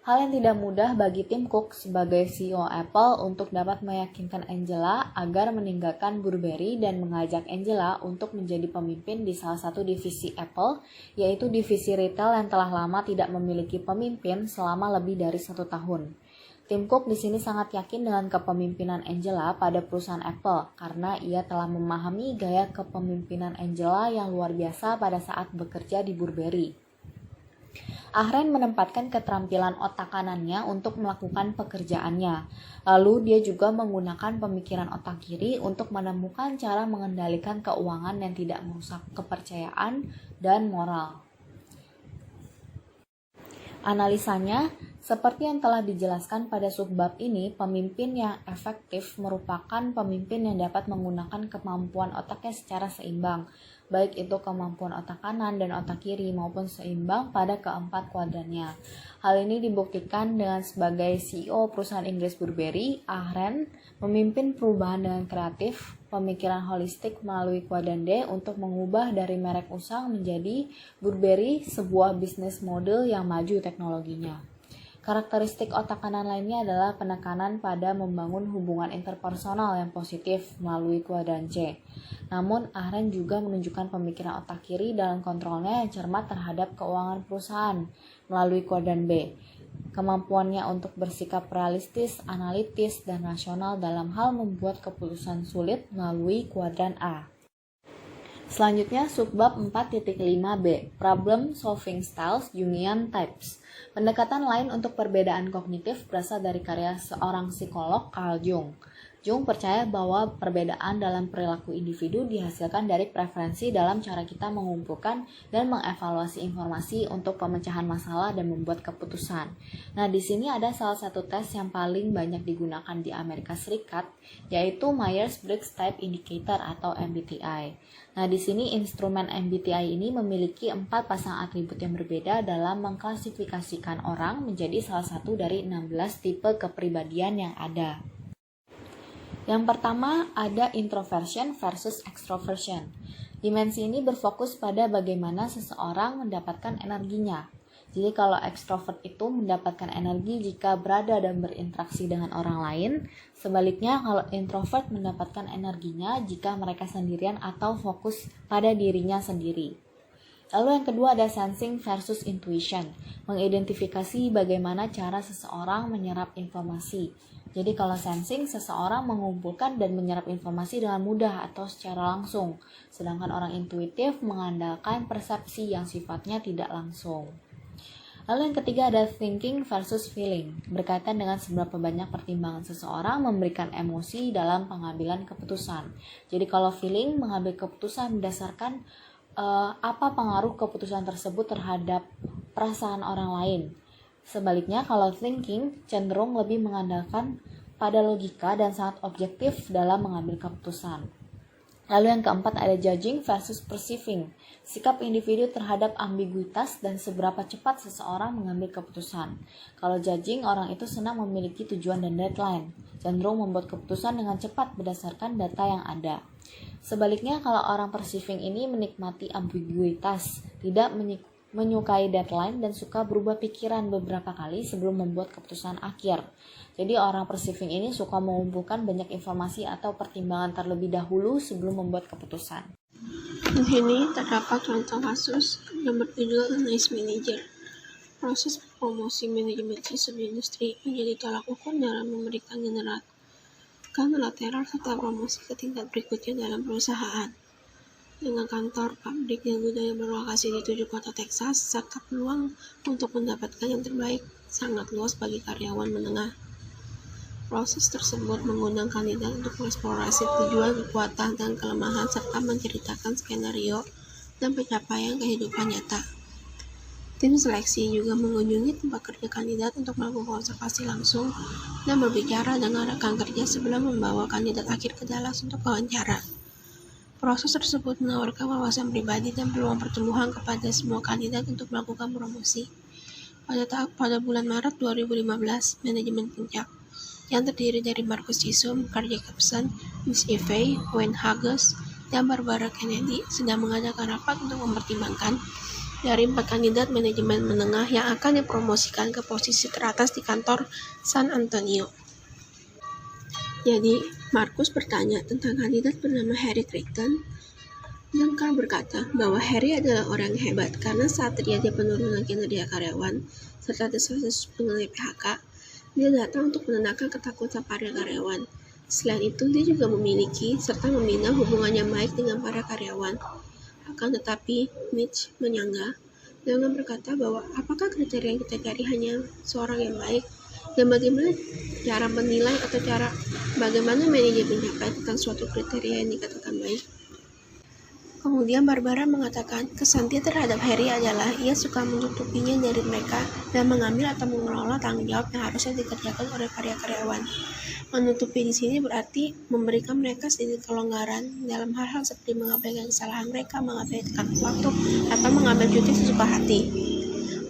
Speaker 4: Hal yang tidak mudah bagi Tim Cook sebagai CEO Apple untuk dapat meyakinkan Angela agar meninggalkan BlackBerry dan mengajak Angela untuk menjadi pemimpin di salah satu divisi Apple, yaitu divisi retail yang telah lama tidak memiliki pemimpin selama lebih dari 1 tahun. Tim Cook di sini sangat yakin dengan kepemimpinan Angela pada perusahaan Apple karena ia telah memahami gaya kepemimpinan Angela yang luar biasa pada saat bekerja di BlackBerry. Ahrendts menempatkan keterampilan otak kanannya untuk melakukan pekerjaannya. Lalu dia juga menggunakan pemikiran otak kiri untuk menemukan cara mengendalikan keuangan yang tidak merusak kepercayaan dan moral. Analisanya, seperti yang telah dijelaskan pada subbab ini, pemimpin yang efektif merupakan pemimpin yang dapat menggunakan kemampuan otaknya secara seimbang, baik itu kemampuan otak kanan dan otak kiri maupun seimbang pada keempat kuadrannya. Hal ini dibuktikan dengan sebagai CEO perusahaan Inggris BlackBerry, Ahrendts memimpin perubahan dengan kreatif, pemikiran holistik melalui kuadran D untuk mengubah dari merek usang menjadi BlackBerry sebuah bisnis model yang maju teknologinya. Karakteristik otak kanan lainnya adalah penekanan pada membangun hubungan interpersonal yang positif melalui kuadran C. Namun, Ahrendts juga menunjukkan pemikiran otak kiri dalam kontrolnya yang cermat terhadap keuangan perusahaan melalui kuadran B. Kemampuannya untuk bersikap realistis, analitis, dan rasional dalam hal membuat keputusan sulit melalui kuadran A. Selanjutnya, subbab 4.5b, Problem Solving Styles Jungian Types. Pendekatan lain untuk perbedaan kognitif berasal dari karya seorang psikolog Carl Jung. Jung percaya bahwa perbedaan dalam perilaku individu dihasilkan dari preferensi dalam cara kita mengumpulkan dan mengevaluasi informasi untuk pemecahan masalah dan membuat keputusan. Nah, di sini ada salah satu tes yang paling banyak digunakan di Amerika Serikat, yaitu Myers-Briggs Type Indicator atau MBTI. Nah, di sini instrumen MBTI ini memiliki 4 pasang atribut yang berbeda dalam mengklasifikasikan orang menjadi salah satu dari 16 tipe kepribadian yang ada. Yang pertama ada introversion versus extroversion. Dimensi ini berfokus pada bagaimana seseorang mendapatkan energinya. Jadi kalau ekstrovert itu mendapatkan energi jika berada dan berinteraksi dengan orang lain, sebaliknya kalau introvert mendapatkan energinya jika mereka sendirian atau fokus pada dirinya sendiri. Lalu yang kedua ada sensing versus intuition, mengidentifikasi bagaimana cara seseorang menyerap informasi. Jadi kalau sensing, seseorang mengumpulkan dan menyerap informasi dengan mudah atau secara langsung, sedangkan orang intuitif mengandalkan persepsi yang sifatnya tidak langsung. Lalu yang ketiga ada thinking versus feeling, berkaitan dengan seberapa banyak pertimbangan seseorang memberikan emosi dalam pengambilan keputusan. Jadi kalau feeling, mengambil keputusan berdasarkan apa pengaruh keputusan tersebut terhadap perasaan orang lain. Sebaliknya kalau thinking cenderung lebih mengandalkan pada logika dan sangat objektif dalam mengambil keputusan. Lalu yang keempat ada judging versus perceiving, sikap individu terhadap ambiguitas dan seberapa cepat seseorang mengambil keputusan. Kalau judging, orang itu senang memiliki tujuan dan deadline, cenderung membuat keputusan dengan cepat berdasarkan data yang ada. Sebaliknya kalau orang perceiving ini menikmati ambiguitas, tidak menyukai deadline dan suka berubah pikiran beberapa kali sebelum membuat keputusan akhir. Jadi orang perceiving ini suka mengumpulkan banyak informasi atau pertimbangan terlebih dahulu sebelum membuat keputusan.
Speaker 1: Di sini terdapat contoh kasus yang berjudul Nice Manager. Proses promosi manajemen sistem industri menjadi tolak ukur dalam memberikan lateral serta promosi ke tingkat berikutnya dalam perusahaan. Dengan kantor, pabrik, dan gudang yang berlokasi di 7 kota Texas, serta peluang untuk mendapatkan yang terbaik sangat luas bagi karyawan menengah. Proses tersebut mengundang kandidat untuk mengeksplorasi tujuan, kekuatan, dan kelemahan, serta menceritakan skenario dan pencapaian kehidupan nyata. Tim seleksi juga mengunjungi tempat kerja kandidat untuk melakukan observasi langsung dan berbicara dengan rekan kerja sebelum membawa kandidat akhir ke Dallas untuk wawancara. Proses tersebut menawarkan wawasan pribadi dan peluang pertumbuhan kepada semua kandidat untuk melakukan promosi. Pada bulan Maret 2015, manajemen puncak yang terdiri dari Marcus Chisholm, Carl Jacobson, Miss Eve, Wayne Hughes, dan Barbara Kennedy sedang mengadakan rapat untuk mempertimbangkan dari 4 kandidat manajemen menengah yang akan dipromosikan ke posisi teratas di kantor San Antonio. Jadi, Marcus bertanya tentang kandidat bernama Harry Creighton, dan Carl berkata bahwa Harry adalah orang yang hebat karena saat terjadi penurunan kinerja karyawan serta desas-desus mengenai PHK, dia datang untuk menenangkan ketakutan para karyawan. Selain itu, dia juga memiliki serta membina hubungan yang baik dengan para karyawan. Akan tetapi, Mitch menyanggah dengan berkata bahwa apakah kriteria yang kita cari hanya seorang yang baik, dan bagaimana cara menilai atau bagaimana manajer mencapai tentang suatu kriteria yang dikatakan baik. Kemudian Barbara mengatakan kesan dia terhadap Harry adalah ia suka menutupinya dari mereka dan mengambil atau mengelola tanggung jawab yang harusnya dikerjakan oleh para karyawan. Menutupi di sini berarti memberikan mereka sedikit kelonggaran dalam hal-hal seperti mengabaikan kesalahan mereka, mengabaikan waktu, atau mengambil cuti sesuka hati.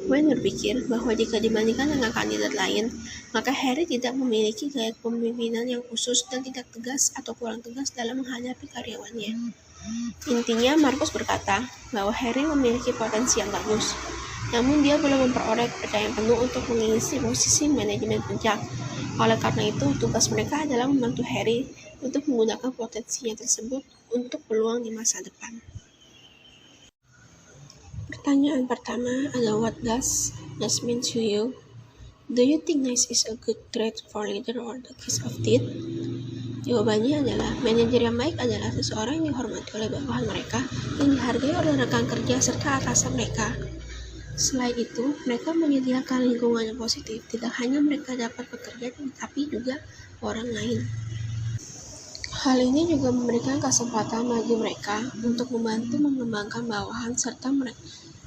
Speaker 1: Wayne berpikir bahwa jika dibandingkan dengan kandidat lain, maka Harry tidak memiliki gaya kepemimpinan yang khusus dan tidak tegas atau kurang tegas dalam menghadapi karyawannya. Intinya, Marcus berkata bahwa Harry memiliki potensi yang bagus, namun dia belum memperoleh kepercayaan penuh untuk mengisi posisi manajemen puncak. Oleh karena itu, tugas mereka adalah membantu Harry untuk menggunakan potensinya tersebut untuk peluang di masa depan. Pertanyaan pertama adalah what does nice mean to you? Do you think nice is a good trait for leader or the kiss of teeth? Jawabannya adalah manajer yang baik adalah seseorang yang dihormati oleh bawahan mereka dan dihargai oleh rekan kerja serta atasan mereka. Selain itu, mereka menyediakan lingkungan yang positif. Tidak hanya mereka dapat bekerja, tetapi juga orang lain. Hal ini juga memberikan kesempatan bagi mereka untuk membantu mengembangkan bawahan serta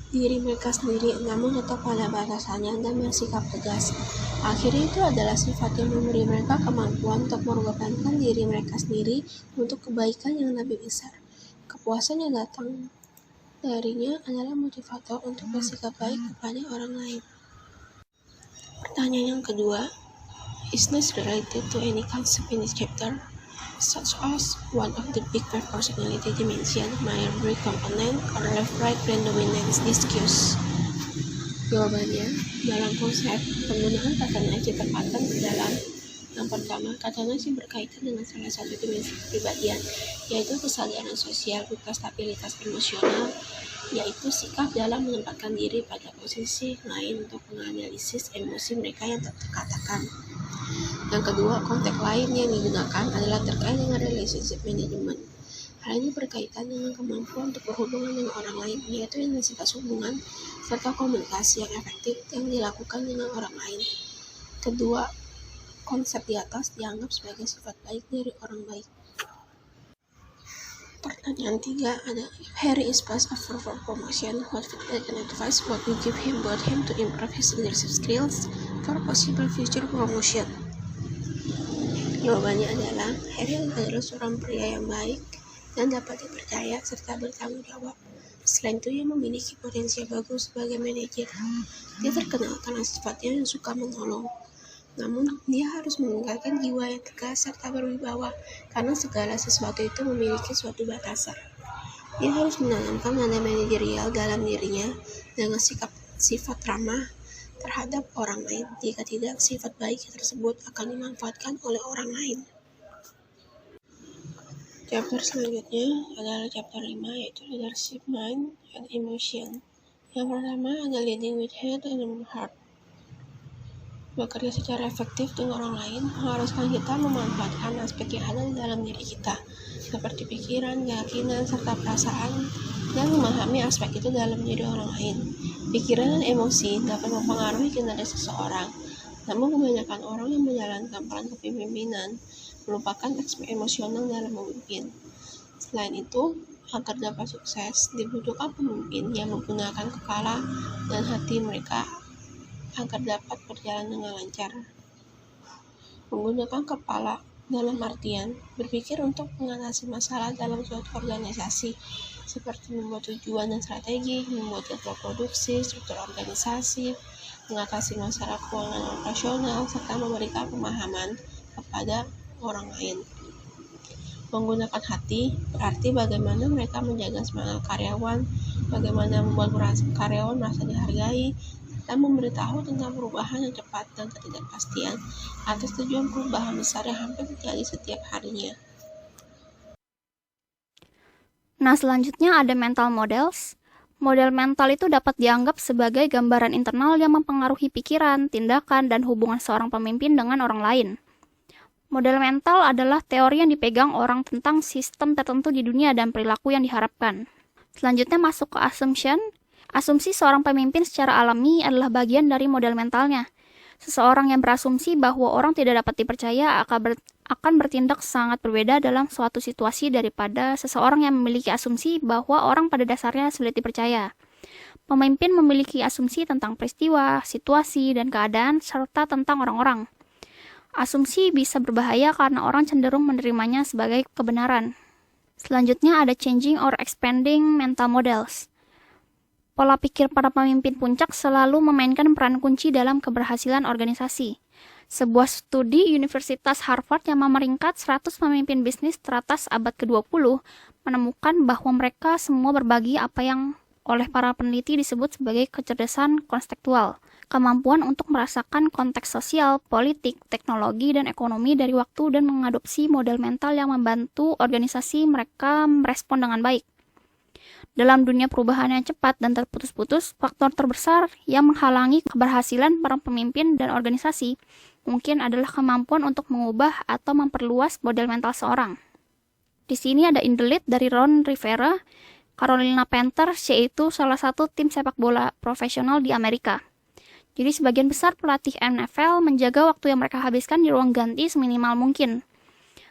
Speaker 1: diri mereka sendiri, namun tetap pada batasannya dan bersikap tegas. Akhirnya itu adalah sifat yang memberi mereka kemampuan untuk mengorbankan diri mereka sendiri untuk kebaikan yang lebih besar. Kepuasan yang datang darinya adalah motivator untuk bersikap baik kepada orang lain. Pertanyaan yang kedua, is nice related to any concept in this chapter? such as one of the big five personality dimension, Myers-Briggs component, or left-right brain dominance discuss. Jawabannya, dalam konsep penggunaan kata nudge ditempatkan ke dalam yang pertama, kata nudge berkaitan dengan salah satu dimensi kepribadian, yaitu kesadaran sosial berupa stabilitas emosional, yaitu sikap dalam menempatkan diri pada posisi lain untuk menganalisis emosi mereka yang tak terkatakan. Yang kedua, konteks lain yang digunakan adalah terkait dengan relationship management. Hal ini berkaitan dengan kemampuan untuk berhubungan dengan orang lain, yaitu intensitas hubungan serta komunikasi yang efektif yang dilakukan dengan orang lain. Kedua, konsep di atas dianggap sebagai sifat baik dari orang baik. Pertanyaan 3 ada, if Harry is passed up for promotion, what feedback and advice would you give him about him to improve his leadership skills for possible future promotion? Jawabannya adalah, Harry adalah seorang pria yang baik dan dapat dipercaya serta bertanggung jawab. Selain itu, ia memiliki potensi yang bagus sebagai manajer. Dia terkenal karena sifatnya yang suka menolong. Namun, dia harus meninggalkan jiwa yang tegas serta berwibawa, karena segala sesuatu itu memiliki suatu batasan. Dia harus menanamkan nada manajerial dalam dirinya dengan sifat ramah terhadap orang lain. Jika tidak, sifat baik tersebut akan dimanfaatkan oleh orang lain. Chapter selanjutnya adalah chapter 5, yaitu Leadership Mind and Emotion. Yang pertama ada Leading with Head and Heart. Bekerja secara efektif dengan orang lain, haruskan kita memanfaatkan aspek yang ada di dalam diri kita, seperti pikiran, keyakinan, serta perasaan, dan memahami aspek itu dalam diri orang lain. Pikiran dan emosi dapat mempengaruhi kinerja seseorang, namun kebanyakan orang yang menjalankan peran kepemimpinan melupakan aspek emosional dalam memimpin. Selain itu, agar dapat sukses, dibutuhkan pemimpin yang menggunakan kepala dan hati mereka agar dapat berjalan dengan lancar. Menggunakan kepala dalam artian berpikir untuk mengatasi masalah dalam suatu organisasi, seperti membuat tujuan dan strategi, membuat jadwal produksi, struktur organisasi, mengatasi masalah keuangan operasional, serta memberikan pemahaman kepada orang lain. Menggunakan hati berarti bagaimana mereka menjaga semangat karyawan, bagaimana membuat karyawan merasa dihargai, dan memberitahu tentang perubahan yang cepat dan ketidakpastian atas tujuan perubahan besar yang hampir terjadi setiap harinya.
Speaker 2: Nah, selanjutnya ada mental models. Model mental itu dapat dianggap sebagai gambaran internal yang mempengaruhi pikiran, tindakan, dan hubungan seorang pemimpin dengan orang lain. Model mental adalah teori yang dipegang orang tentang sistem tertentu di dunia dan perilaku yang diharapkan. Selanjutnya masuk ke assumption. Asumsi seorang pemimpin secara alami adalah bagian dari model mentalnya. Seseorang yang berasumsi bahwa orang tidak dapat dipercaya akan bertindak sangat berbeda dalam suatu situasi daripada seseorang yang memiliki asumsi bahwa orang pada dasarnya sulit dipercaya. Pemimpin memiliki asumsi tentang peristiwa, situasi, dan keadaan, serta tentang orang-orang. Asumsi bisa berbahaya karena orang cenderung menerimanya sebagai kebenaran. Selanjutnya ada changing or expanding mental models. Pola pikir para pemimpin puncak selalu memainkan peran kunci dalam keberhasilan organisasi. Sebuah studi Universitas Harvard yang memeringkat 100 pemimpin bisnis teratas abad ke-20 menemukan bahwa mereka semua berbagi apa yang oleh para peneliti disebut sebagai kecerdasan konstekstual, kemampuan untuk merasakan konteks sosial, politik, teknologi, dan ekonomi dari waktu dan mengadopsi model mental yang membantu organisasi mereka merespon dengan baik. Dalam dunia perubahan yang cepat dan terputus-putus, faktor terbesar yang menghalangi keberhasilan para pemimpin dan organisasi mungkin adalah kemampuan untuk mengubah atau memperluas model mental seorang. Di sini ada in the lead dari Ron Rivera, Carolina Panthers, yaitu salah satu tim sepak bola profesional di Amerika. Jadi sebagian besar pelatih NFL menjaga waktu yang mereka habiskan di ruang ganti seminimal mungkin.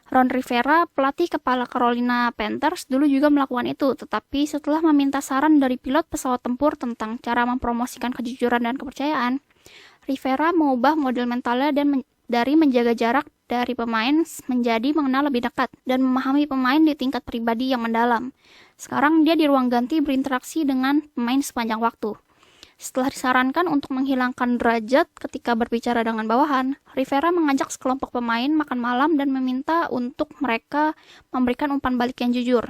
Speaker 2: Ron Rivera, pelatih kepala Carolina Panthers, dulu juga melakukan itu, tetapi setelah meminta saran dari pilot pesawat tempur tentang cara mempromosikan kejujuran dan kepercayaan, Rivera mengubah model mentalnya dan dari menjaga jarak dari pemain menjadi mengenal lebih dekat dan memahami pemain di tingkat pribadi yang mendalam. Sekarang dia di ruang ganti berinteraksi dengan pemain sepanjang waktu. Setelah disarankan untuk menghilangkan derajat ketika berbicara dengan bawahan, Rivera mengajak sekelompok pemain makan malam dan meminta untuk mereka memberikan umpan balik yang jujur.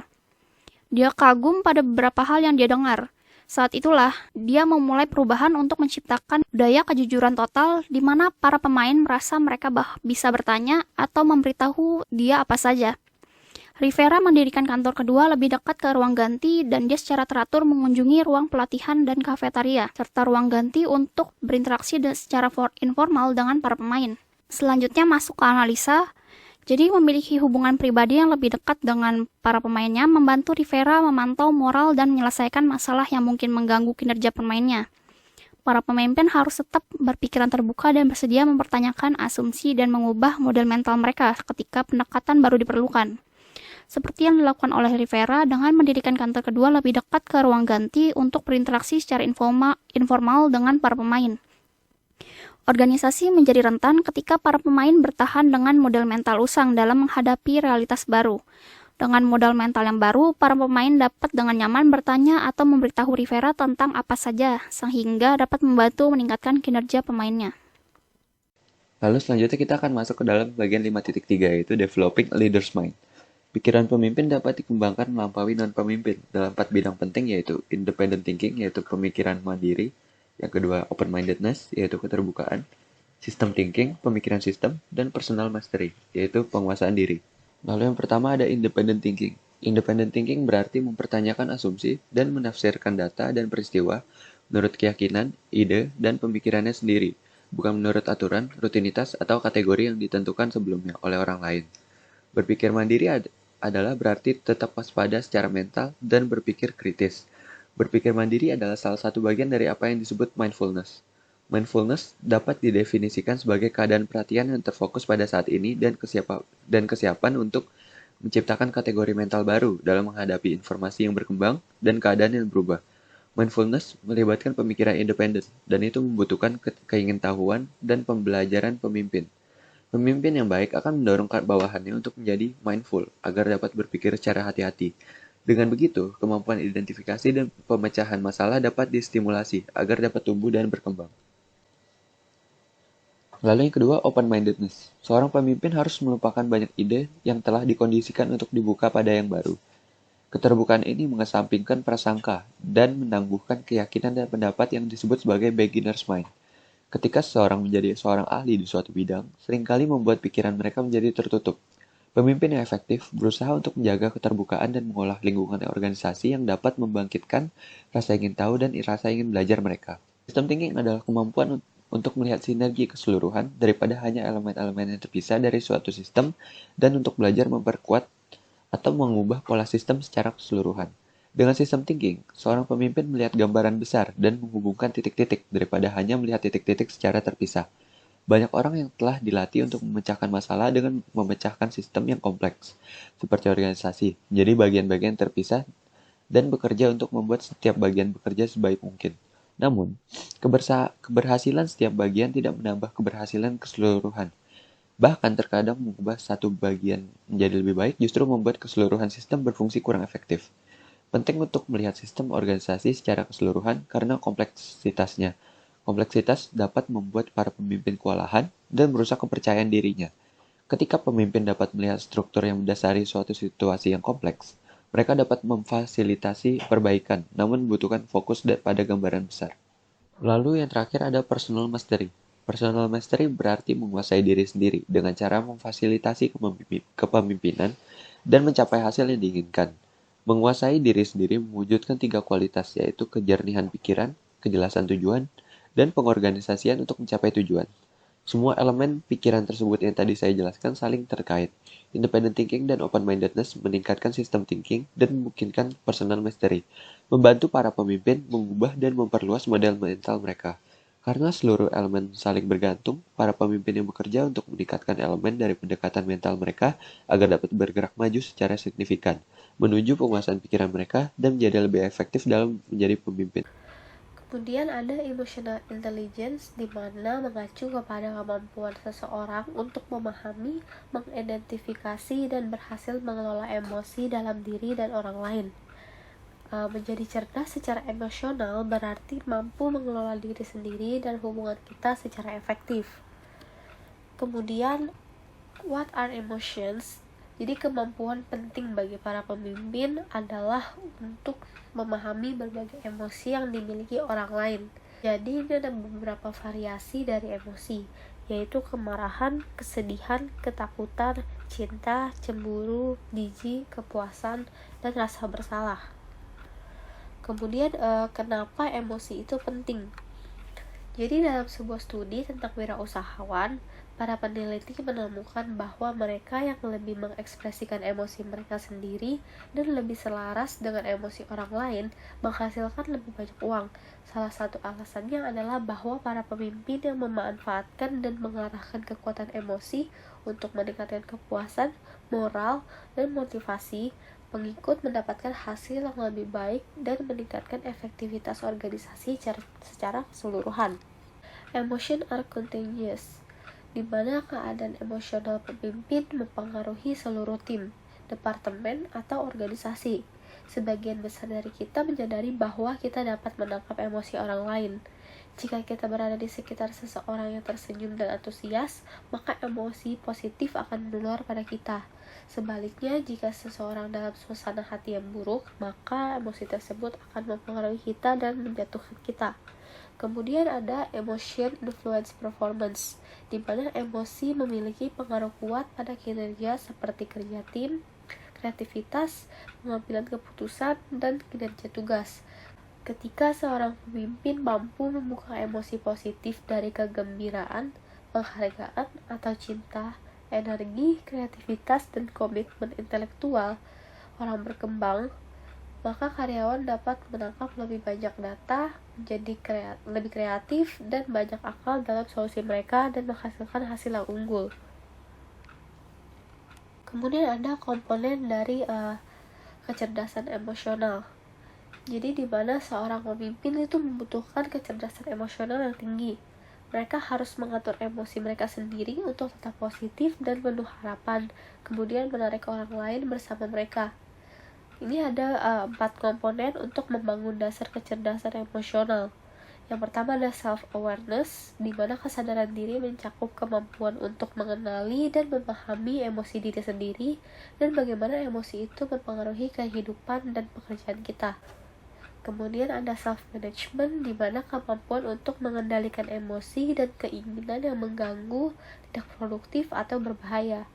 Speaker 2: Dia kagum pada beberapa hal yang dia dengar. Saat itulah, dia memulai perubahan untuk menciptakan budaya kejujuran total di mana para pemain merasa mereka bisa bertanya atau memberitahu dia apa saja. Rivera mendirikan kantor kedua lebih dekat ke ruang ganti dan dia secara teratur mengunjungi ruang pelatihan dan kafetaria, serta ruang ganti untuk berinteraksi secara informal dengan para pemain. Selanjutnya masuk ke analisa. Jadi memiliki hubungan pribadi yang lebih dekat dengan para pemainnya membantu Rivera memantau moral dan menyelesaikan masalah yang mungkin mengganggu kinerja pemainnya. Para pemimpin harus tetap berpikiran terbuka dan bersedia mempertanyakan asumsi dan mengubah model mental mereka ketika pendekatan baru diperlukan. Seperti yang dilakukan oleh Rivera dengan mendirikan kantor kedua lebih dekat ke ruang ganti untuk berinteraksi secara informal dengan para pemain. Organisasi menjadi rentan ketika para pemain bertahan dengan model mental usang dalam menghadapi realitas baru. Dengan modal mental yang baru, para pemain dapat dengan nyaman bertanya atau memberitahu Rivera tentang apa saja, sehingga dapat membantu meningkatkan kinerja pemainnya.
Speaker 3: Lalu selanjutnya kita akan masuk ke dalam bagian 5.3, yaitu Developing a Leader's Mind. Pikiran pemimpin dapat dikembangkan melampaui non-pemimpin dalam 4 bidang penting, yaitu Independent Thinking, yaitu pemikiran mandiri. Yang kedua, open-mindedness, yaitu keterbukaan, system thinking, pemikiran sistem, dan personal mastery, yaitu penguasaan diri. Lalu yang pertama ada independent thinking. Independent thinking berarti mempertanyakan asumsi dan menafsirkan data dan peristiwa menurut keyakinan, ide, dan pemikirannya sendiri, bukan menurut aturan, rutinitas, atau kategori yang ditentukan sebelumnya oleh orang lain. Berpikir mandiri adalah berarti tetap waspada secara mental dan berpikir kritis. Berpikir mandiri adalah salah satu bagian dari apa yang disebut mindfulness. Mindfulness dapat didefinisikan sebagai keadaan perhatian yang terfokus pada saat ini dan kesiapan untuk menciptakan kategori mental baru dalam menghadapi informasi yang berkembang dan keadaan yang berubah. Mindfulness melibatkan pemikiran independen, dan itu membutuhkan keingintahuan dan pembelajaran pemimpin. Pemimpin yang baik akan mendorong bawahannya untuk menjadi mindful agar dapat berpikir secara hati-hati. Dengan begitu, kemampuan identifikasi dan pemecahan masalah dapat distimulasi agar dapat tumbuh dan berkembang. Lalu yang kedua, open-mindedness. Seorang pemimpin harus melupakan banyak ide yang telah dikondisikan untuk dibuka pada yang baru. Keterbukaan ini mengesampingkan prasangka dan menangguhkan keyakinan dan pendapat yang disebut sebagai beginner's mind. Ketika seseorang menjadi seorang ahli di suatu bidang, seringkali membuat pikiran mereka menjadi tertutup. Pemimpin yang efektif berusaha untuk menjaga keterbukaan dan mengolah lingkungan organisasi yang dapat membangkitkan rasa ingin tahu dan rasa ingin belajar mereka. System thinking adalah kemampuan untuk melihat sinergi keseluruhan daripada hanya elemen-elemen yang terpisah dari suatu sistem dan untuk belajar memperkuat atau mengubah pola sistem secara keseluruhan. Dengan system thinking, seorang pemimpin melihat gambaran besar dan menghubungkan titik-titik daripada hanya melihat titik-titik secara terpisah. Banyak orang yang telah dilatih untuk memecahkan masalah dengan memecahkan sistem yang kompleks, seperti organisasi, menjadi bagian-bagian terpisah dan bekerja untuk membuat setiap bagian bekerja sebaik mungkin. Namun, keberhasilan setiap bagian tidak menambah keberhasilan keseluruhan. Bahkan terkadang mengubah satu bagian menjadi lebih baik justru membuat keseluruhan sistem berfungsi kurang efektif. Penting untuk melihat sistem organisasi secara keseluruhan karena kompleksitasnya. Kompleksitas dapat membuat para pemimpin kewalahan dan merusak kepercayaan dirinya. Ketika pemimpin dapat melihat struktur yang mendasari suatu situasi yang kompleks, mereka dapat memfasilitasi perbaikan, namun membutuhkan fokus pada gambaran besar. Lalu yang terakhir ada personal mastery. Personal mastery berarti menguasai diri sendiri dengan cara memfasilitasi kepemimpinan dan mencapai hasil yang diinginkan. Menguasai diri sendiri mewujudkan 3 kualitas, yaitu kejernihan pikiran, kejelasan tujuan, dan pengorganisasian untuk mencapai tujuan. Semua elemen pikiran tersebut yang tadi saya jelaskan saling terkait. Independent thinking dan open-mindedness meningkatkan sistem thinking dan memungkinkan personal mastery, membantu para pemimpin mengubah dan memperluas model mental mereka. Karena seluruh elemen saling bergantung, para pemimpin yang bekerja untuk meningkatkan elemen dari pendekatan mental mereka agar dapat bergerak maju secara signifikan, menuju penguasaan pikiran mereka dan menjadi lebih efektif dalam menjadi pemimpin.
Speaker 1: Kemudian ada emotional intelligence, di mana mengacu kepada kemampuan seseorang untuk memahami, mengidentifikasi, dan berhasil mengelola emosi dalam diri dan orang lain. Menjadi cerdas secara emosional berarti mampu mengelola diri sendiri dan hubungan kita secara efektif. Kemudian, what are emotions? Jadi kemampuan penting bagi para pemimpin adalah untuk memahami berbagai emosi yang dimiliki orang lain. Jadi ini ada beberapa variasi dari emosi, yaitu kemarahan, kesedihan, ketakutan, cinta, cemburu, jijik, kepuasan, dan rasa bersalah. Kemudian kenapa emosi itu penting? Jadi dalam sebuah studi tentang wirausahawan, para peneliti menemukan bahwa mereka yang lebih mengekspresikan emosi mereka sendiri dan lebih selaras dengan emosi orang lain menghasilkan lebih banyak uang. Salah satu alasannya adalah bahwa para pemimpin yang memanfaatkan dan mengarahkan kekuatan emosi untuk meningkatkan kepuasan, moral, dan motivasi, pengikut mendapatkan hasil yang lebih baik dan meningkatkan efektivitas organisasi secara keseluruhan. Emotion are contagious, di mana keadaan emosional pemimpin mempengaruhi seluruh tim, departemen, atau organisasi. Sebagian besar dari kita menyadari bahwa kita dapat menangkap emosi orang lain. Jika kita berada di sekitar seseorang yang tersenyum dan antusias, maka emosi positif akan menular pada kita. Sebaliknya, jika seseorang dalam suasana hati yang buruk, maka emosi tersebut akan mempengaruhi kita dan menjatuhkan kita. Kemudian ada emotion influence performance, di mana emosi memiliki pengaruh kuat pada kinerja seperti kerja tim, kreativitas, pengambilan keputusan, dan kinerja tugas. Ketika seorang pemimpin mampu membuka emosi positif dari kegembiraan, penghargaan, atau cinta, energi, kreativitas, dan komitmen intelektual orang berkembang, maka karyawan dapat menangkap lebih banyak data, menjadi lebih kreatif, dan banyak akal dalam solusi mereka dan menghasilkan hasil yang unggul. Kemudian ada komponen dari kecerdasan emosional. Jadi di mana seorang pemimpin itu membutuhkan kecerdasan emosional yang tinggi. Mereka harus mengatur emosi mereka sendiri untuk tetap positif dan penuh harapan, kemudian menarik orang lain bersama mereka. Ini ada 4 komponen untuk membangun dasar kecerdasan emosional. Yang pertama ada self-awareness, di mana kesadaran diri mencakup kemampuan untuk mengenali dan memahami emosi diri sendiri dan bagaimana emosi itu mempengaruhi kehidupan dan pekerjaan kita. Kemudian ada self-management, di mana kemampuan untuk mengendalikan emosi dan keinginan yang mengganggu, tidak produktif, atau berbahaya.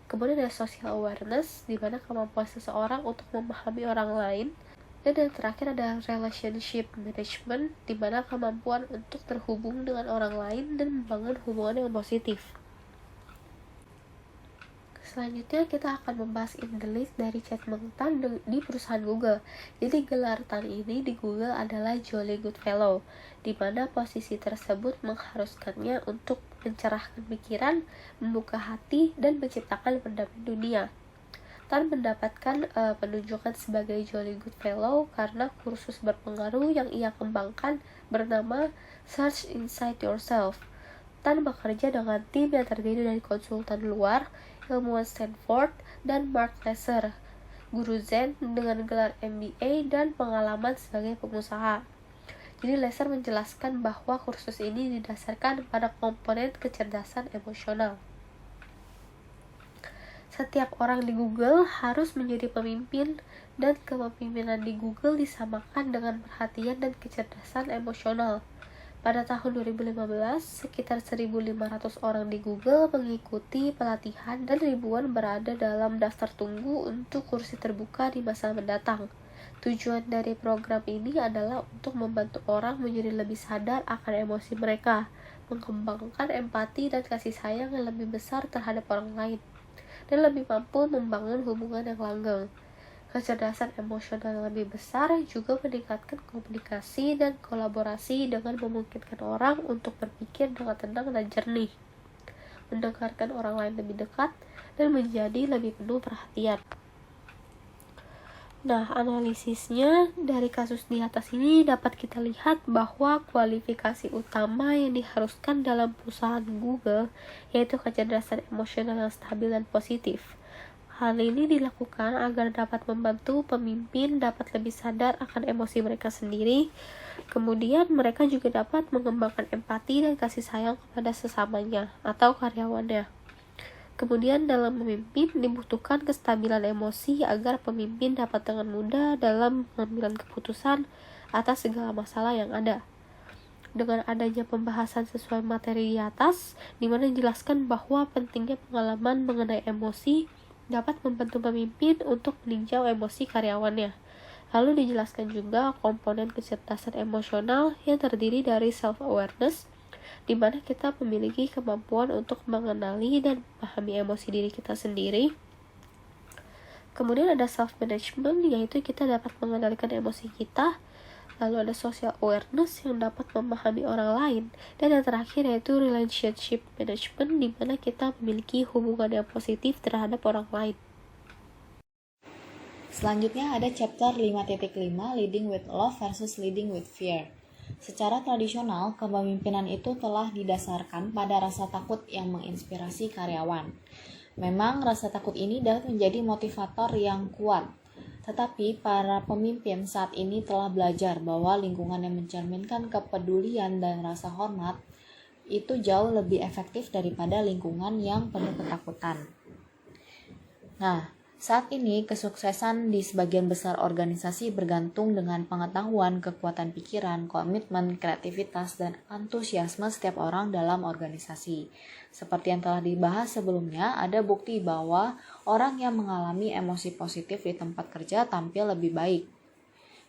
Speaker 1: Kemudian ada social awareness, di mana kemampuan seseorang untuk memahami orang lain. Dan yang terakhir ada relationship management, di mana kemampuan untuk terhubung dengan orang lain dan membangun hubungan yang positif. Selanjutnya kita akan membahas in the list dari Chapman Tan di perusahaan Google. Jadi gelar Tan ini di Google adalah Jolly Good Fellow, di mana posisi tersebut mengharuskannya untuk mencerahkan pikiran, membuka hati, dan menciptakan perdamaian dunia. Tan mendapatkan penunjukan sebagai Jolly Good Fellow karena kursus berpengaruh yang ia kembangkan bernama Search Inside Yourself. Tan bekerja dengan tim yang terdiri dari konsultan luar, ilmuwan Stanford, dan Mark Lesser, guru Zen dengan gelar MBA dan pengalaman sebagai pengusaha. Jadi Lesser menjelaskan bahwa kursus ini didasarkan pada komponen kecerdasan emosional. Setiap orang di Google harus menjadi pemimpin, dan kepemimpinan di Google disamakan dengan perhatian dan kecerdasan emosional. Pada tahun 2015, sekitar 1.500 orang di Google mengikuti pelatihan dan ribuan berada dalam daftar tunggu untuk kursi terbuka di masa mendatang. Tujuan dari program ini adalah untuk membantu orang menjadi lebih sadar akan emosi mereka, mengembangkan empati dan kasih sayang yang lebih besar terhadap orang lain, dan lebih mampu membangun hubungan yang langgeng. Kecerdasan emosional yang lebih besar juga meningkatkan komunikasi dan kolaborasi dengan memungkinkan orang untuk berpikir dengan tenang dan jernih, mendengarkan orang lain lebih dekat, dan menjadi lebih penuh perhatian. Nah, analisisnya dari kasus di atas ini dapat kita lihat bahwa kualifikasi utama yang diharuskan dalam perusahaan Google yaitu kecerdasan emosional yang stabil dan positif. Hal ini dilakukan agar dapat membantu pemimpin dapat lebih sadar akan emosi mereka sendiri. Kemudian mereka juga dapat mengembangkan empati dan kasih sayang kepada sesamanya atau karyawannya. Kemudian dalam memimpin dibutuhkan kestabilan emosi agar pemimpin dapat dengan mudah dalam pengambilan keputusan atas segala masalah yang ada. Dengan adanya pembahasan sesuai materi di atas, di mana dijelaskan bahwa pentingnya pengalaman mengenai emosi dapat membantu pemimpin untuk meninjau emosi karyawannya. Lalu dijelaskan juga komponen kecerdasan emosional yang terdiri dari self-awareness, di mana kita memiliki kemampuan untuk mengenali dan memahami emosi diri kita sendiri. Kemudian ada self-management, yaitu kita dapat mengendalikan emosi kita. Lalu ada social awareness yang dapat memahami orang lain. Dan yang terakhir yaitu relationship management, di mana kita memiliki hubungan yang positif terhadap orang lain.
Speaker 4: Selanjutnya ada chapter 5.5 Leading with Love versus Leading with Fear. Secara tradisional, kepemimpinan itu telah didasarkan pada rasa takut yang menginspirasi karyawan. Memang rasa takut ini dapat menjadi motivator yang kuat. Tetapi para pemimpin saat ini telah belajar bahwa lingkungan yang mencerminkan kepedulian dan rasa hormat itu jauh lebih efektif daripada lingkungan yang penuh ketakutan. Nah, saat ini kesuksesan di sebagian besar organisasi bergantung dengan pengetahuan, kekuatan pikiran, komitmen, kreativitas, dan antusiasme setiap orang dalam organisasi. Seperti yang telah dibahas sebelumnya, ada bukti bahwa orang yang mengalami emosi positif di tempat kerja tampil lebih baik.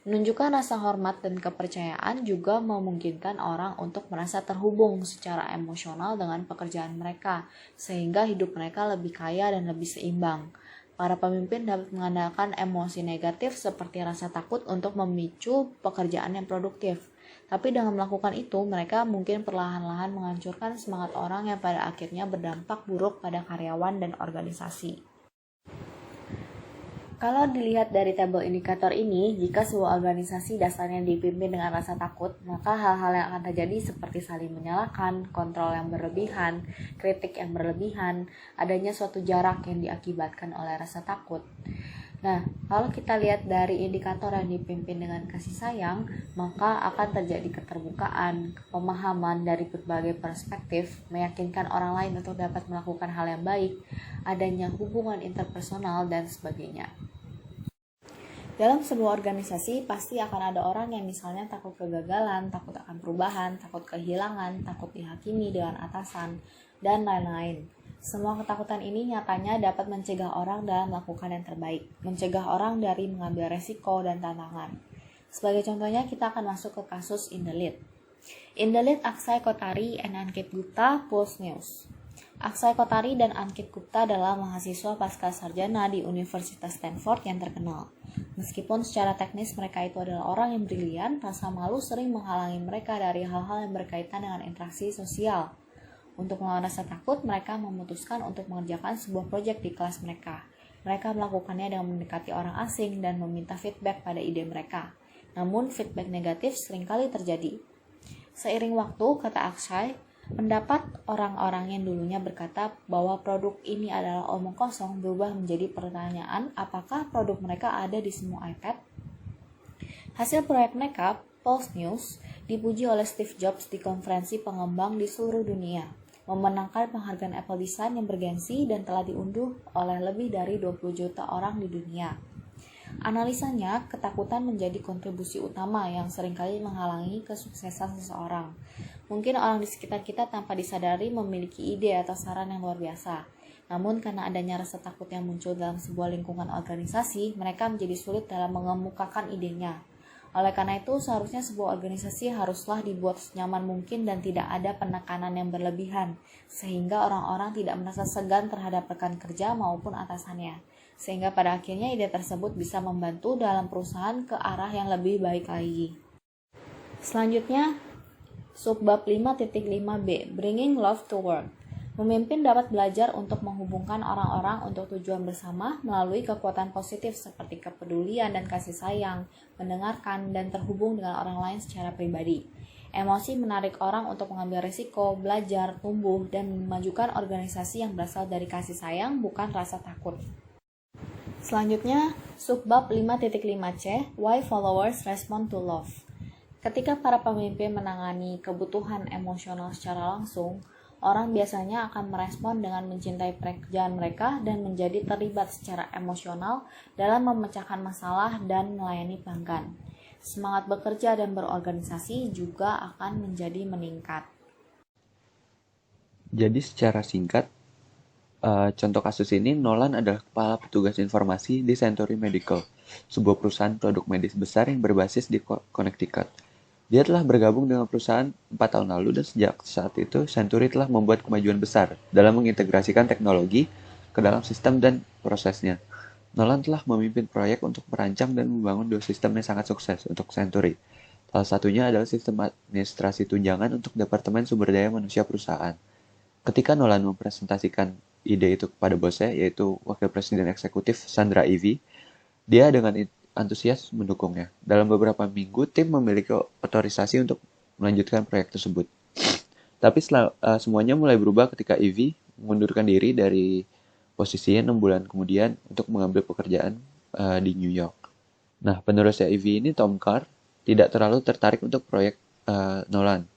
Speaker 4: Menunjukkan rasa hormat dan kepercayaan juga memungkinkan orang untuk merasa terhubung secara emosional dengan pekerjaan mereka, sehingga hidup mereka lebih kaya dan lebih seimbang. Para pemimpin dapat mengandalkan emosi negatif seperti rasa takut untuk memicu pekerjaan yang produktif. Tapi dengan melakukan itu, mereka mungkin perlahan-lahan menghancurkan semangat orang yang pada akhirnya berdampak buruk pada karyawan dan organisasi. Kalau dilihat dari tabel indikator ini, jika sebuah organisasi dasarnya dipimpin dengan rasa takut, maka hal-hal yang akan terjadi seperti saling menyalahkan, kontrol yang berlebihan, kritik yang berlebihan, adanya suatu jarak yang diakibatkan oleh rasa takut. Nah, kalau kita lihat dari indikator yang dipimpin dengan kasih sayang, maka akan terjadi keterbukaan, pemahaman dari berbagai perspektif, meyakinkan orang lain untuk dapat melakukan hal yang baik, adanya hubungan interpersonal, dan sebagainya. Dalam sebuah organisasi, pasti akan ada orang yang misalnya takut kegagalan, takut akan perubahan, takut kehilangan, takut dihakimi dengan atasan, dan lain-lain. Semua ketakutan ini nyatanya dapat mencegah orang dalam melakukan yang terbaik, mencegah orang dari mengambil resiko dan tantangan. Sebagai contohnya, kita akan masuk ke kasus In the Lead. In the Lead, Akshay Kotari and Ankit Gupta, Pulse News. Akshay Kotari dan Ankit Gupta adalah mahasiswa pasca sarjana di Universitas Stanford yang terkenal. Meskipun secara teknis mereka itu adalah orang yang brilian, rasa malu sering menghalangi mereka dari hal-hal yang berkaitan dengan interaksi sosial. Untuk melawan rasa takut, mereka memutuskan untuk mengerjakan sebuah proyek di kelas mereka. Mereka melakukannya dengan mendekati orang asing dan meminta feedback pada ide mereka. Namun, feedback negatif seringkali terjadi. Seiring waktu, kata Akshay, pendapat orang-orang yang dulunya berkata bahwa produk ini adalah omong kosong berubah menjadi pertanyaan apakah produk mereka ada di semua iPad. Hasil proyek mereka, Pulse News, dipuji oleh Steve Jobs di konferensi pengembang di seluruh dunia, memenangkan penghargaan Apple Design yang bergensi dan telah diunduh oleh lebih dari 20 juta orang di dunia. Analisanya, ketakutan menjadi kontribusi utama yang seringkali menghalangi kesuksesan seseorang. Mungkin orang di sekitar kita tanpa disadari memiliki ide atau saran yang luar biasa. Namun karena adanya rasa takut yang muncul dalam sebuah lingkungan organisasi, mereka menjadi sulit dalam mengemukakan idenya. Oleh karena itu, seharusnya sebuah organisasi haruslah dibuat senyaman mungkin dan tidak ada penekanan yang berlebihan, sehingga orang-orang tidak merasa segan terhadap rekan kerja maupun atasannya. Sehingga pada akhirnya ide tersebut bisa membantu dalam perusahaan ke arah yang lebih baik lagi. Selanjutnya, subbab 5.5b, Bringing Love to Work. Pemimpin dapat belajar untuk menghubungkan orang-orang untuk tujuan bersama melalui kekuatan positif seperti kepedulian dan kasih sayang, mendengarkan, dan terhubung dengan orang lain secara pribadi. Emosi menarik orang untuk mengambil risiko, belajar, tumbuh, dan memajukan organisasi yang berasal dari kasih sayang, bukan rasa takut. Selanjutnya, subbab 5.5c, Why Followers Respond to Love. Ketika para pemimpin menangani kebutuhan emosional secara langsung, orang biasanya akan merespon dengan mencintai pekerjaan mereka dan menjadi terlibat secara emosional dalam memecahkan masalah dan melayani pelanggan. Semangat bekerja dan berorganisasi juga akan menjadi meningkat.
Speaker 3: Jadi secara singkat, contoh kasus ini, Nolan adalah kepala petugas informasi di Century Medical, sebuah perusahaan produk medis besar yang berbasis di Connecticut. Dia telah bergabung dengan perusahaan 4 tahun lalu dan sejak saat itu Century telah membuat kemajuan besar dalam mengintegrasikan teknologi ke dalam sistem dan prosesnya. Nolan telah memimpin proyek untuk merancang dan membangun 2 sistem yang sangat sukses untuk Century. Salah satunya adalah sistem administrasi tunjangan untuk Departemen Sumber Daya Manusia perusahaan. Ketika Nolan mempresentasikan ide itu kepada bosnya, yaitu Wakil Presiden Eksekutif Sandra Ivy, dia dengan antusias mendukungnya. Dalam beberapa minggu, tim memiliki otorisasi untuk melanjutkan proyek tersebut. Tapi semuanya mulai berubah ketika Ivy mengundurkan diri dari posisinya 6 bulan kemudian untuk mengambil pekerjaan di New York. Nah, penerusnya Ivy ini, Tom Carr, tidak terlalu tertarik untuk proyek Nolan.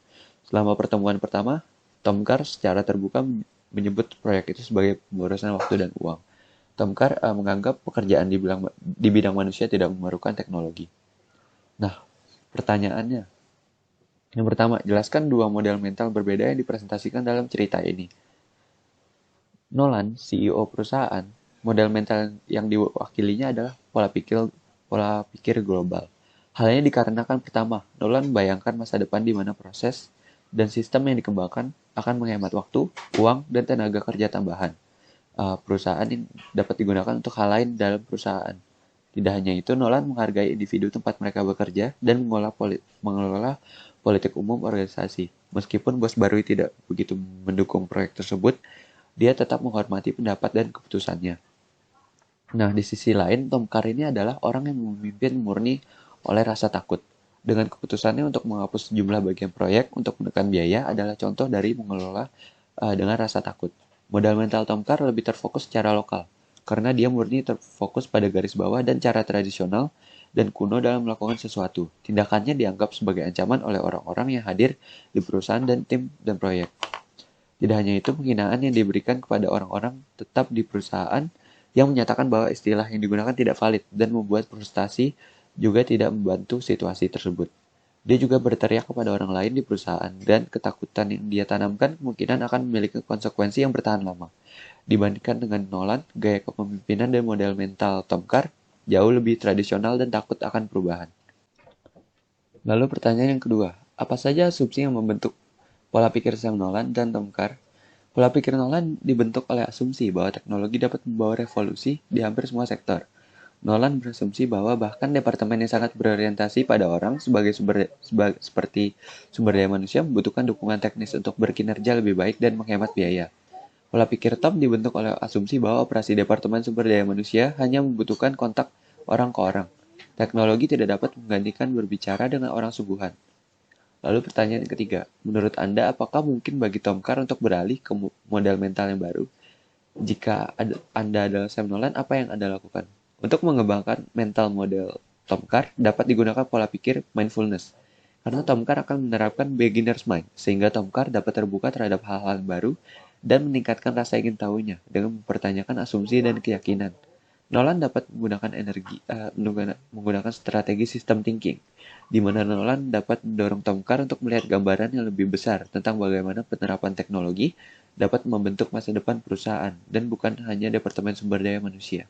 Speaker 3: Selama pertemuan pertama, Tom Carr secara terbuka menyebut proyek itu sebagai pemborosan waktu dan uang. Tom Carr menganggap pekerjaan di bidang manusia tidak memerlukan teknologi. Nah, pertanyaannya. Yang pertama, jelaskan 2 model mental berbeda yang dipresentasikan dalam cerita ini. Nolan, CEO perusahaan, model mental yang diwakilinya adalah pola pikir global. Hal ini dikarenakan pertama, Nolan membayangkan masa depan di mana proses dan sistem yang dikembangkan akan menghemat waktu, uang, dan tenaga kerja tambahan. Perusahaan ini dapat digunakan untuk hal lain dalam perusahaan. Tidak hanya itu, Nolan menghargai individu tempat mereka bekerja dan mengelola politik umum organisasi. Meskipun bos baru tidak begitu mendukung proyek tersebut, dia tetap menghormati pendapat dan keputusannya. Nah, di sisi lain, Tom Carr ini adalah orang yang memimpin murni oleh rasa takut. Dengan keputusannya untuk menghapus sejumlah bagian proyek untuk menekan biaya adalah contoh dari mengelola dengan rasa takut. Modal mental Tom Carr lebih terfokus secara lokal, karena dia murni terfokus pada garis bawah dan cara tradisional dan kuno dalam melakukan sesuatu. Tindakannya dianggap sebagai ancaman oleh orang-orang yang hadir di perusahaan dan tim dan proyek. Tidak hanya itu, penghinaan yang diberikan kepada orang-orang tetap di perusahaan yang menyatakan bahwa istilah yang digunakan tidak valid dan membuat frustasi juga tidak membantu situasi tersebut. Dia juga berteriak kepada orang lain di perusahaan, dan ketakutan yang dia tanamkan kemungkinan akan memiliki konsekuensi yang bertahan lama. Dibandingkan dengan Nolan, gaya kepemimpinan dan model mental Tom Carr jauh lebih tradisional dan takut akan perubahan. Lalu pertanyaan yang kedua, apa saja asumsi yang membentuk pola pikir Sam Nolan dan Tom Carr? Pola pikir Nolan dibentuk oleh asumsi bahwa teknologi dapat membawa revolusi di hampir semua sektor. Nolan berasumsi bahwa bahkan departemen yang sangat berorientasi pada orang seperti sumber daya manusia membutuhkan dukungan teknis untuk berkinerja lebih baik dan menghemat biaya. Pola pikir Tom dibentuk oleh asumsi bahwa operasi departemen sumber daya manusia hanya membutuhkan kontak orang ke orang. Teknologi tidak dapat menggantikan berbicara dengan orang sungguhan. Lalu pertanyaan yang ketiga, menurut Anda apakah mungkin bagi Tom Carr untuk beralih ke model mental yang baru? Jika Anda adalah Sam Nolan, apa yang Anda lakukan? Untuk mengembangkan mental model Tom Carr, dapat digunakan pola pikir mindfulness. Karena Tom Carr akan menerapkan beginner's mind, sehingga Tom Carr dapat terbuka terhadap hal-hal baru dan meningkatkan rasa ingin tahunya dengan mempertanyakan asumsi dan keyakinan. Nolan dapat menggunakan strategi system thinking, di mana Nolan dapat mendorong Tom Carr untuk melihat gambaran yang lebih besar tentang bagaimana penerapan teknologi dapat membentuk masa depan perusahaan dan bukan hanya departemen sumber daya manusia.